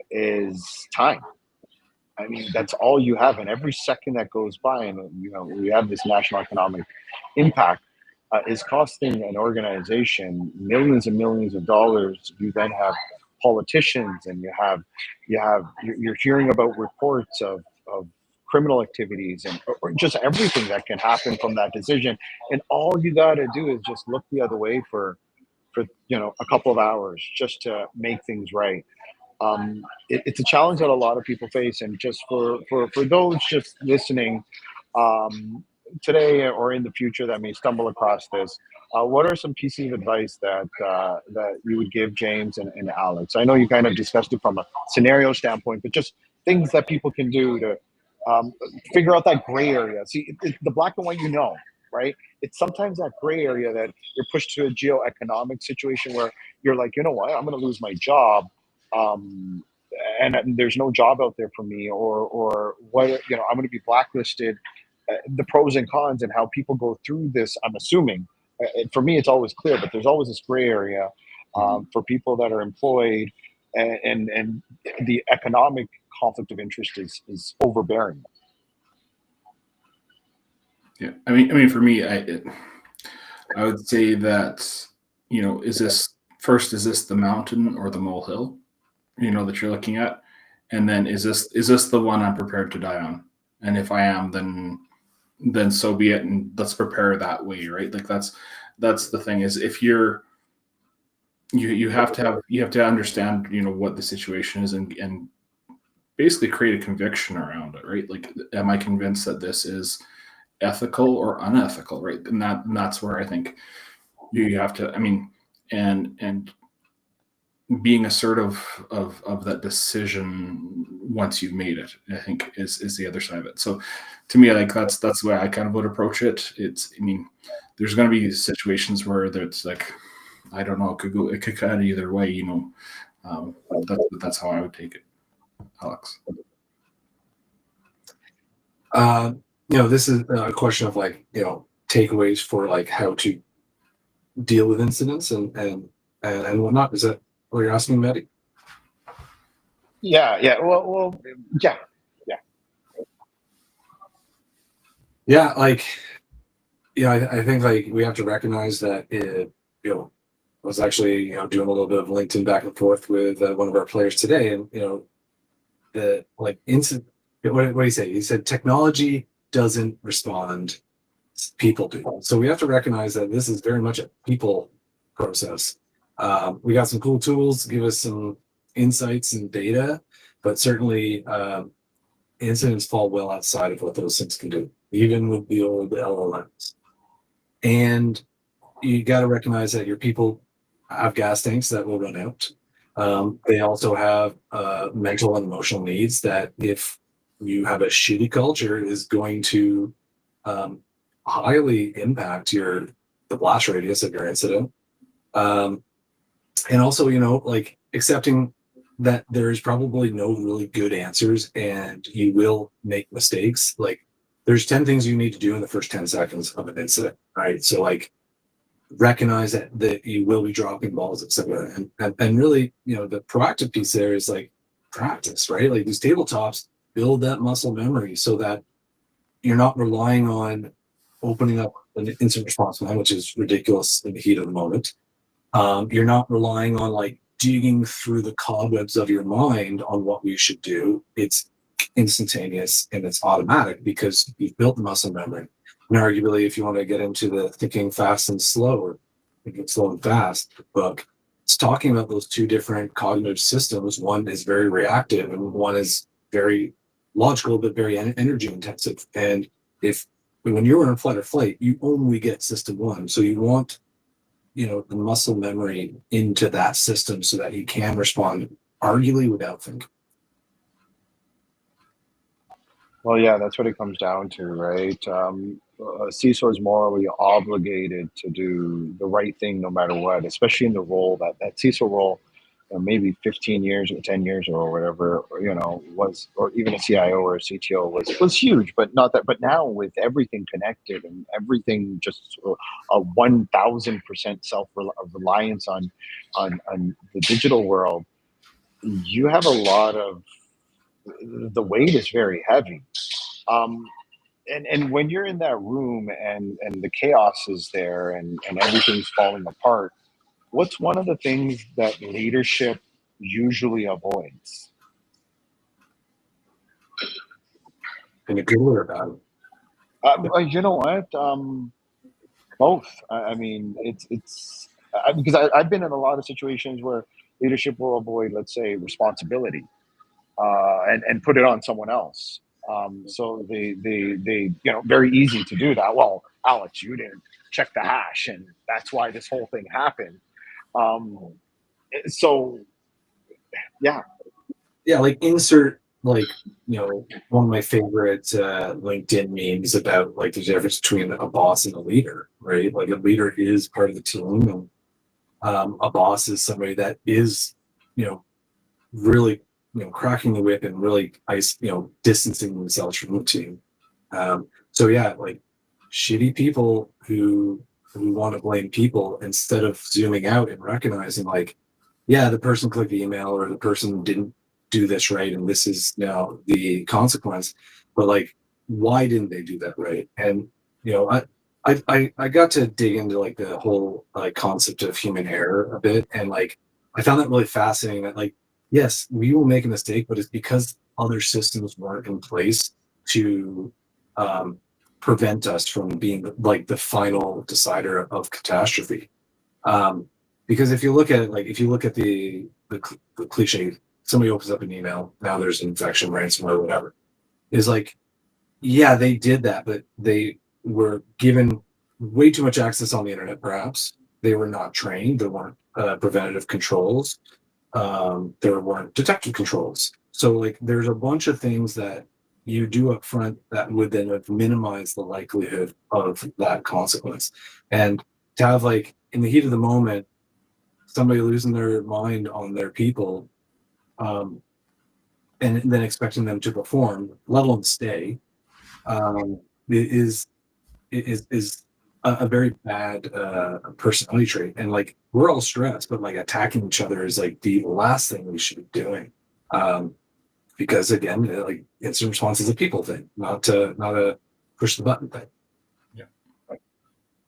is time. I mean, that's all you have, and every second that goes by, and we have this national economic impact is costing an organization millions and millions of dollars. You then have politicians, and you're hearing about reports of criminal activities and or just everything that can happen from that decision. And all you got to do is just look the other way for a couple of hours just to make things right. It's a challenge that a lot of people face, and just for those just listening today or in the future that may stumble across this, what are some pieces of advice that you would give James and Alex? I know you kind of discussed it from a scenario standpoint, but just things that people can do to figure out that gray area. See, the black and white, right? It's sometimes that gray area that you're pushed to a geo-economic situation where you're like, you know what, I'm going to lose my job. And there's no job out there for me, or what, I'm going to be blacklisted. The pros and cons and how people go through this, I'm assuming, for me, it's always clear, but there's always this gray area for people that are employed, and the economic conflict of interest is overbearing. Yeah, I mean, for me, I would say that is this the mountain or the molehill, that you're looking at, and then is this the one I'm prepared to die on? And if I am, then then so be it, and let's prepare that way, right? Like that's the thing is, if you have to understand, what the situation is, and basically create a conviction around it, right? Like, am I convinced that this is ethical or unethical, right? And that's where I think you have to, and being assertive of that decision once you've made it, I think is the other side of it. So to me, like that's the way I kind of would approach it. There's going to be situations where it's like, I don't know, it could cut either way, that's how I would take it. Alex. This is a question of takeaways for how to deal with incidents and whatnot. Is that what you're asking, Maddie? Yeah. Well, yeah. I think we have to recognize that I was actually doing a little bit of LinkedIn back and forth with one of our players today, and the incident. What did he say? He said technology doesn't respond, people do. So we have to recognize that this is very much a people process. We got some cool tools to give us some insights and data, but certainly incidents fall well outside of what those things can do, even with the old LLMs. And you got to recognize that your people have gas tanks that will run out. They also have mental and emotional needs that, if you have a shitty culture, is going to highly impact the blast radius of your incident. And also, accepting that there is probably no really good answers and you will make mistakes. There's 10 things you need to do in the first 10 seconds of an incident, right? So recognize that you will be dropping balls, etc. And really, the proactive piece there is practice, right? These tabletops build that muscle memory so that you're not relying on opening up an instant response plan, which is ridiculous in the heat of the moment. You're not relying on digging through the cobwebs of your mind on what we should do. It's instantaneous and it's automatic because you've built the muscle memory. And arguably, if you want to get into the thinking fast and slow, or thinking slow and fast book, it's talking about those two different cognitive systems. One is very reactive and one is very logical, but very energy intensive. And when you're in fight or flight, you only get system one. So you want, the muscle memory into that system so that you can respond arguably without thinking. Well, yeah, that's what it comes down to, right? CISO is morally obligated to do the right thing no matter what, especially in the role that CISO role, maybe 15 years or 10 years or whatever, was, or even a CIO or a CTO was huge, but not that. But now with everything connected and everything just a 1,000% self-reliance on the digital world, you have a lot of, the weight is very heavy. And when you're in that room and the chaos is there and everything's falling apart, what's one of the things that leadership usually avoids? In a good or bad? You know what? Both. It's because I've been in a lot of situations where leadership will avoid, let's say, responsibility and put it on someone else. So they very easy to do that. Well, Alex, you didn't check the hash, and that's why this whole thing happened. So yeah, insert one of my favorite LinkedIn memes about the difference between a boss and a leader, right? A leader is part of the team, and a boss is somebody that is really cracking the whip and really distancing themselves from the team. So yeah, shitty people who want to blame people instead of zooming out and recognizing the person clicked the email or the person didn't do this right and this is now the consequence. But why didn't they do that right? And I got to dig into the whole concept of human error a bit, and I found that really fascinating that yes, we will make a mistake, but it's because other systems weren't in place to prevent us from being like the final decider of catastrophe. Because if you look at it, like if you look at the cliche, somebody opens up an email, now there's an infection, ransomware, whatever, is like, yeah, they did that, but they were given way too much access on the internet, perhaps. They were not trained. There weren't preventative controls. There weren't detective controls. So like there's a bunch of things that you do up front that would then minimize the likelihood of that consequence. And to have like in the heat of the moment, somebody losing their mind on their people, and then expecting them to perform, let alone stay, is a very bad personality trait. And like we're all stressed, but like attacking each other is like the last thing we should be doing. Because again, like instant response is a people thing, not a push the button thing.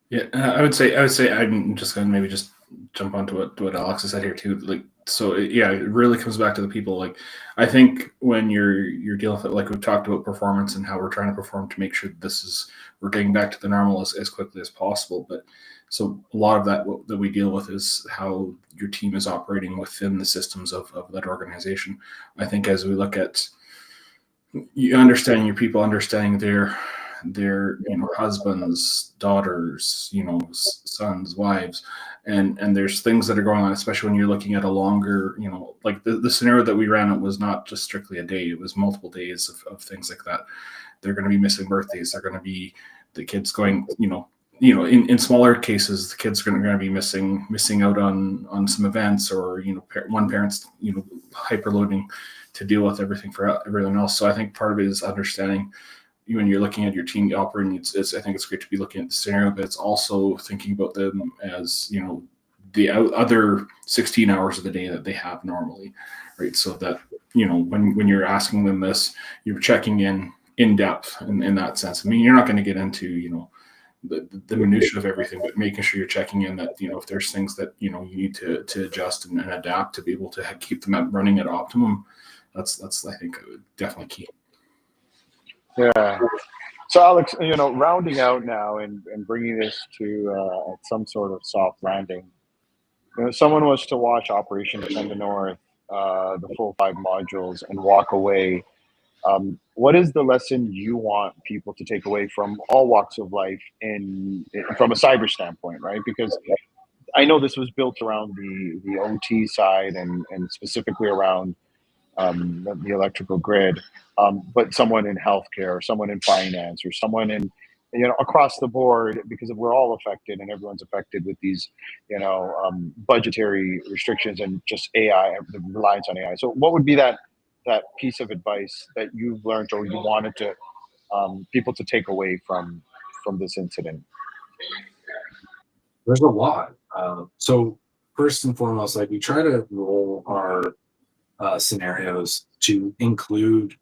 Yeah, I would say I'm just going to maybe just jump onto what Alex has said here too. Like, so it really comes back to the people. Like, I think when you're dealing with it, like we've talked about performance and how we're trying to perform to make sure that we're getting back to the normal as quickly as possible. But so a lot of that we deal with is how your team is operating within the systems of that organization. I think as we look at you understanding your people, understanding their husbands, daughters, sons, wives, and there's things that are going on, especially when you're looking at a longer, like the scenario that we ran, it was not just strictly a day, it was multiple days of things like that. They're going to be missing birthdays, they're going to be the kids going, in smaller cases, the kids are going to be missing out on some events, or one parent's hyperloading to deal with everything for everyone else. So I think part of it is understanding when you're looking at your team operating, I think it's great to be looking at the scenario, but it's also thinking about them as, the other 16 hours of the day that they have normally, right? So that, when you're asking them this, you're checking in depth in that sense. I mean, you're not going to get into, the minutia of everything, but making sure you're checking in that, if there's things that, you need to adjust and adapt to be able to keep them running at optimum, that's I think definitely key. Yeah. So Alex, rounding out now and bringing this to some sort of soft landing. Someone was to watch Operation Defend the North, the full 5 modules, and walk away. What is the lesson you want people to take away from all walks of life from a cyber standpoint, right? Because I know this was built around the OT side and specifically around the electrical grid, but someone in healthcare, or someone in finance, or someone in, across the board, because we're all affected and everyone's affected with these, budgetary restrictions and just AI, the reliance on AI. So what would be that piece of advice that you've learned or you wanted to people to take away from this incident? There's a lot. So first and foremost, like we try to roll our scenarios to include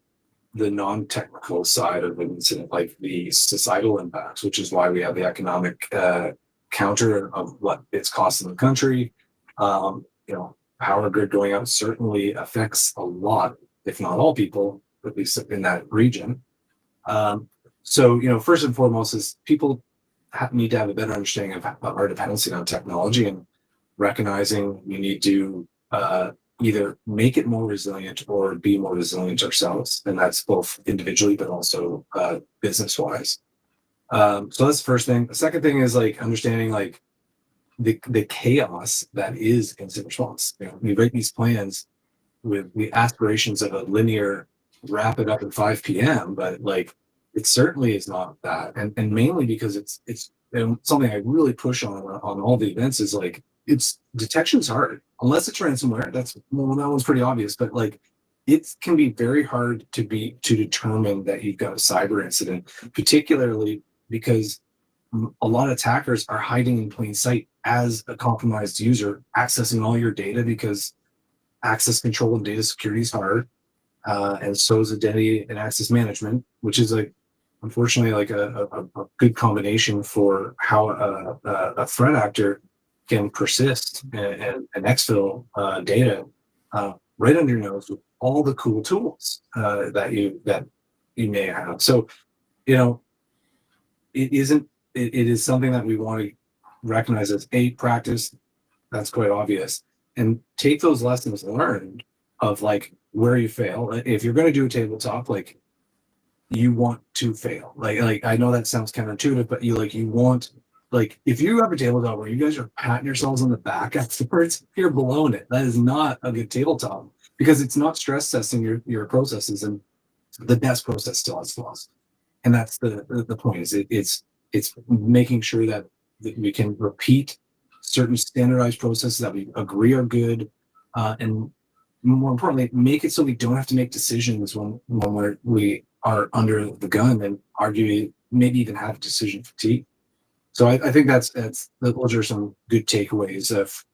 the non-technical side of an incident, like the societal impacts, which is why we have the economic counter of what it's costing the country. Power grid going out certainly affects a lot, if not all people, at least in that region. So first and foremost is people need to have a better understanding of our dependency on technology, and recognizing we need to either make it more resilient or be more resilient ourselves. And that's both individually, but also business-wise. So that's the first thing. The second thing is like understanding like the chaos that is incident response. We write these plans with the aspirations of a linear wrap it up at 5 p.m., but like it certainly is not that. And mainly because it's something I really push on all the events is like, detection's hard unless it's ransomware. That one's pretty obvious, but like it can be very hard to determine that you've got a cyber incident, particularly because a lot of attackers are hiding in plain sight as a compromised user, accessing all your data, because access control and data security is hard, and so is identity and access management, which is like unfortunately like a good combination for how a threat actor can persist and exfil data right under your nose with all the cool tools that you may have. So it isn't. It is something that we want to recognize as a practice. That's quite obvious, and take those lessons learned of like where you fail. If you're going to do a tabletop, like you want to fail. Like I know that sounds counterintuitive, but you want, like, if you have a tabletop where you guys are patting yourselves on the back afterwards, you're blowing it. That is not a good tabletop because it's not stress testing your processes, and the best process still has flaws. And that's the point. Is it's making sure that we can repeat certain standardized processes that we agree are good, and more importantly, make it so we don't have to make decisions when we are under the gun and arguably maybe even have decision fatigue. So I think those are some good takeaways of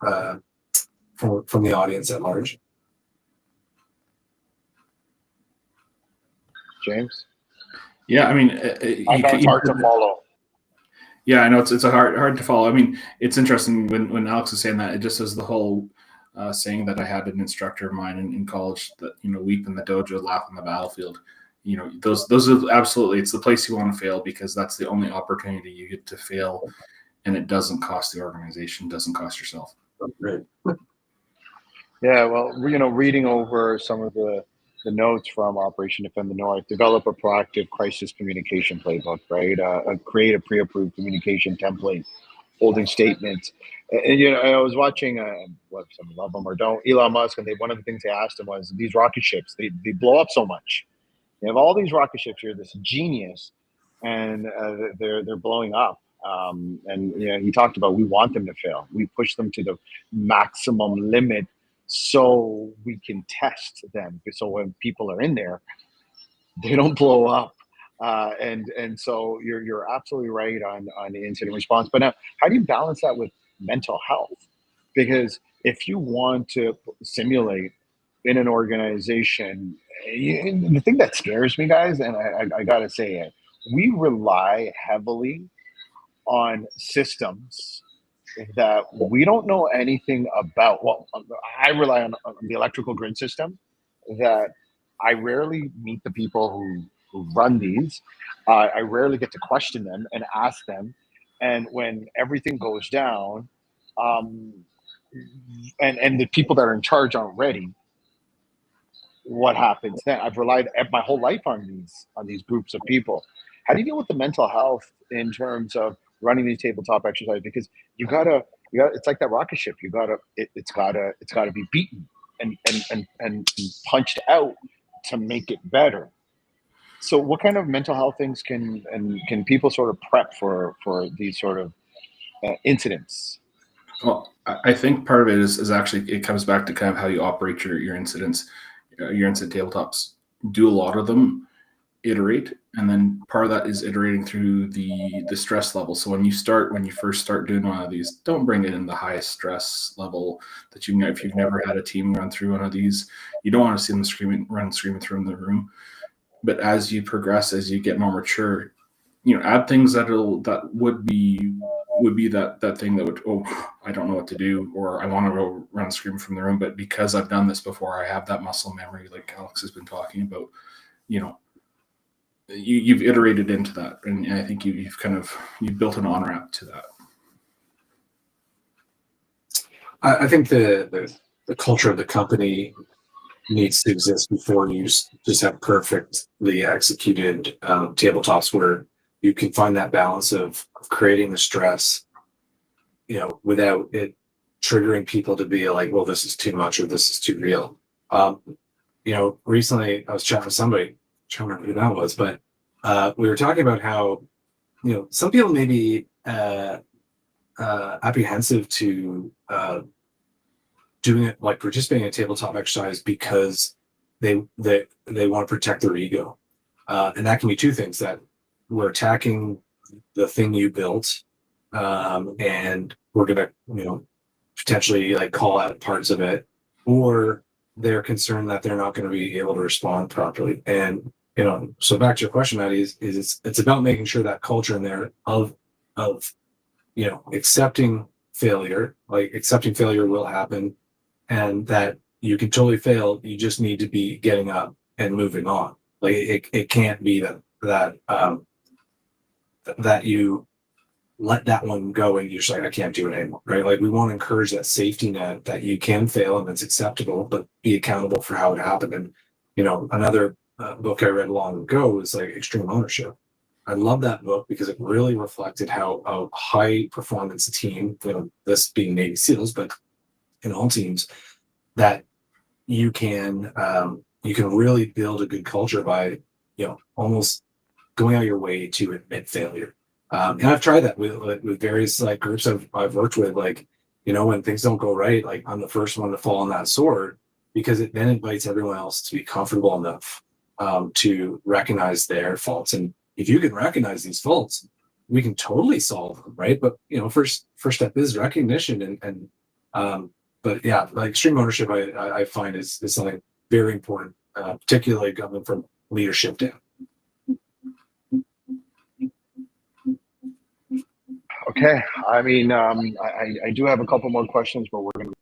from the audience at large. James? Yeah, I mean, I know it's hard to follow. Yeah, I know it's a hard to follow. I mean, it's interesting when Alex is saying that. It just says the whole saying that I had an instructor of mine in college that, weep in the dojo, laugh on the battlefield. Those are absolutely, it's the place you want to fail because that's the only opportunity you get to fail, and it doesn't cost the organization, doesn't cost yourself. Right. Yeah, well, reading over some of the notes from Operation Defend the North, develop a proactive crisis communication playbook, right? Create a pre-approved communication template, holding statements. And I was watching some love them or don't, Elon Musk, and one of the things they asked him was, these rocket ships, they blow up so much. You have all these rocket ships here, this genius, and they're blowing up. And he talked about, we want them to fail. We push them to the maximum limit so we can test them. So when people are in there, they don't blow up. And so you're absolutely right on the incident response. But now, how do you balance that with mental health? Because if you want to simulate in an organization, the thing that scares me, guys, and I gotta say it, we rely heavily on systems that we don't know anything about. Well, I rely on the electrical grid system that I rarely meet the people who run these. I rarely get to question them and ask them. And when everything goes down, and the people that are in charge aren't ready, what happens then? I've relied my whole life on these groups of people. How do you deal with the mental health in terms of running these tabletop exercises? Because you gotta it's like that rocket ship. It's gotta be beaten and punched out to make it better. So what kind of mental health things can people sort of prep for these sort of incidents? Well, I think part of it is actually, it comes back to kind of how you operate your incidents, your incident tabletops. Do a lot of them, iterate, and then part of that is iterating through the stress level. So when you first start doing one of these, don't bring it in the highest stress level that if you've never had a team run through one of these, you don't want to see them screaming through the room. But as you progress, as you get more mature, add things that would be that thing that would, I don't know what to do, or I want to go run scream from the room. But because I've done this before, I have that muscle memory, like Alex has been talking about. You've iterated into that, and I think you've built an on-ramp to that. I think the culture of the company needs to exist before you just have perfectly executed tabletops where you can find that balance of creating the stress, without it triggering people to be like, well, this is too much or this is too real. Recently I was chatting with somebody, I don't remember who that was, but we were talking about how, some people may be apprehensive to doing it, like participating in a tabletop exercise, because they want to protect their ego, and that can be two things: that we're attacking the thing you built, and we're gonna potentially like call out parts of it, or they're concerned that they're not going to be able to respond properly. And so back to your question, Maddie, is it's about making sure that culture in there of accepting failure, like accepting failure will happen, and that you can totally fail. You just need to be getting up and moving on. Like it can't be that that you let that one go and you're just like, I can't do it anymore, right? Like we want to encourage that safety net that you can fail and it's acceptable, but be accountable for how it happened. And, another book I read long ago was like Extreme Ownership. I love that book because it really reflected how a high performance team, this being Navy SEALs, but in all teams, that you can really build a good culture by, almost going out of your way to admit failure. And I've tried that with various like groups I've worked with, like, when things don't go right, like I'm the first one to fall on that sword, because it then invites everyone else to be comfortable enough to recognize their faults. And if you can recognize these faults, we can totally solve them, right? But first step is recognition, but yeah, like extreme ownership, I find is something very important, particularly coming from leadership down. Okay, I mean, I do have a couple more questions, but we're going to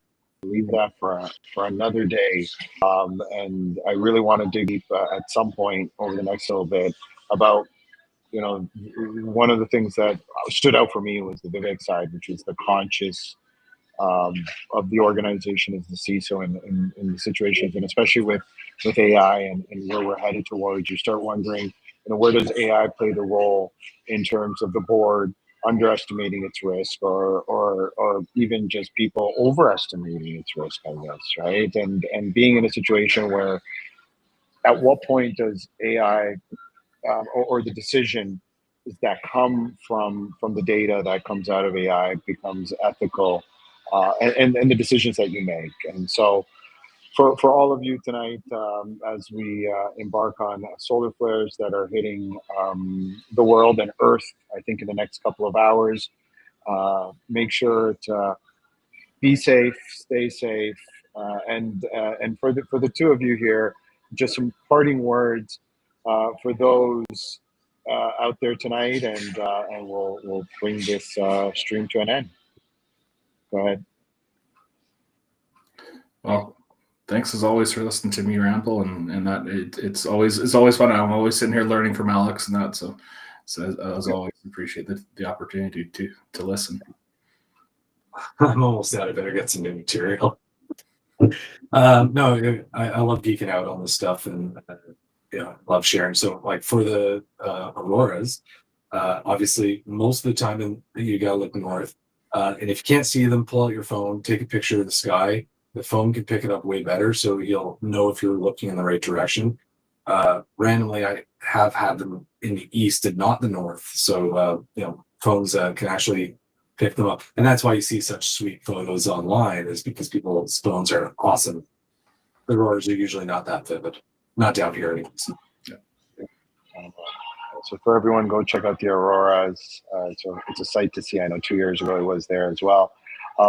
leave that for another day. And I really want to dig deep at some point over the next little bit about, one of the things that stood out for me was the Vivek side, which is the conscious of the organization as the CISO in the situations, and especially with AI and where we're headed towards. You start wondering, where does AI play the role in terms of the board underestimating its risk, or even just people overestimating its risk, I guess, right? And being in a situation where, at what point does AI or the decision that come from the data that comes out of AI becomes ethical, and the decisions that you make. And so for all of you tonight, as we embark on solar flares that are hitting the world and Earth, I think in the next couple of hours, make sure to be safe, stay safe, and for the two of you here, just some parting words for those out there tonight, and we'll bring this stream to an end. Go ahead. Well, thanks as always for listening to me ramble, and that it's always fun. I'm always sitting here learning from Alex and that. So as always, appreciate the opportunity to listen. I'm almost out. I better get some new material. No, I love geeking out on this stuff, and love sharing. So like for the auroras, obviously most of the time you gotta look north, and if you can't see them, pull out your phone, take a picture of the sky. The phone can pick it up way better, so you'll know if you're looking in the right direction. Randomly, I have had them in the east and not the north, so phones can actually pick them up, and that's why you see such sweet photos online, is because people's phones are awesome. The auroras are usually not that vivid, not down here anyways. So for everyone, go check out the auroras. It's a sight to see. I know 2 years ago it was there as well.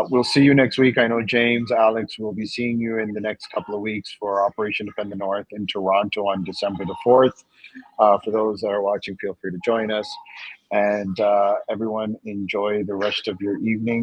We'll see you next week. I know James, Alex will be seeing you in the next couple of weeks for Operation Defend the North in Toronto on December the 4th. For those that are watching, feel free to join us. And everyone, enjoy the rest of your evening.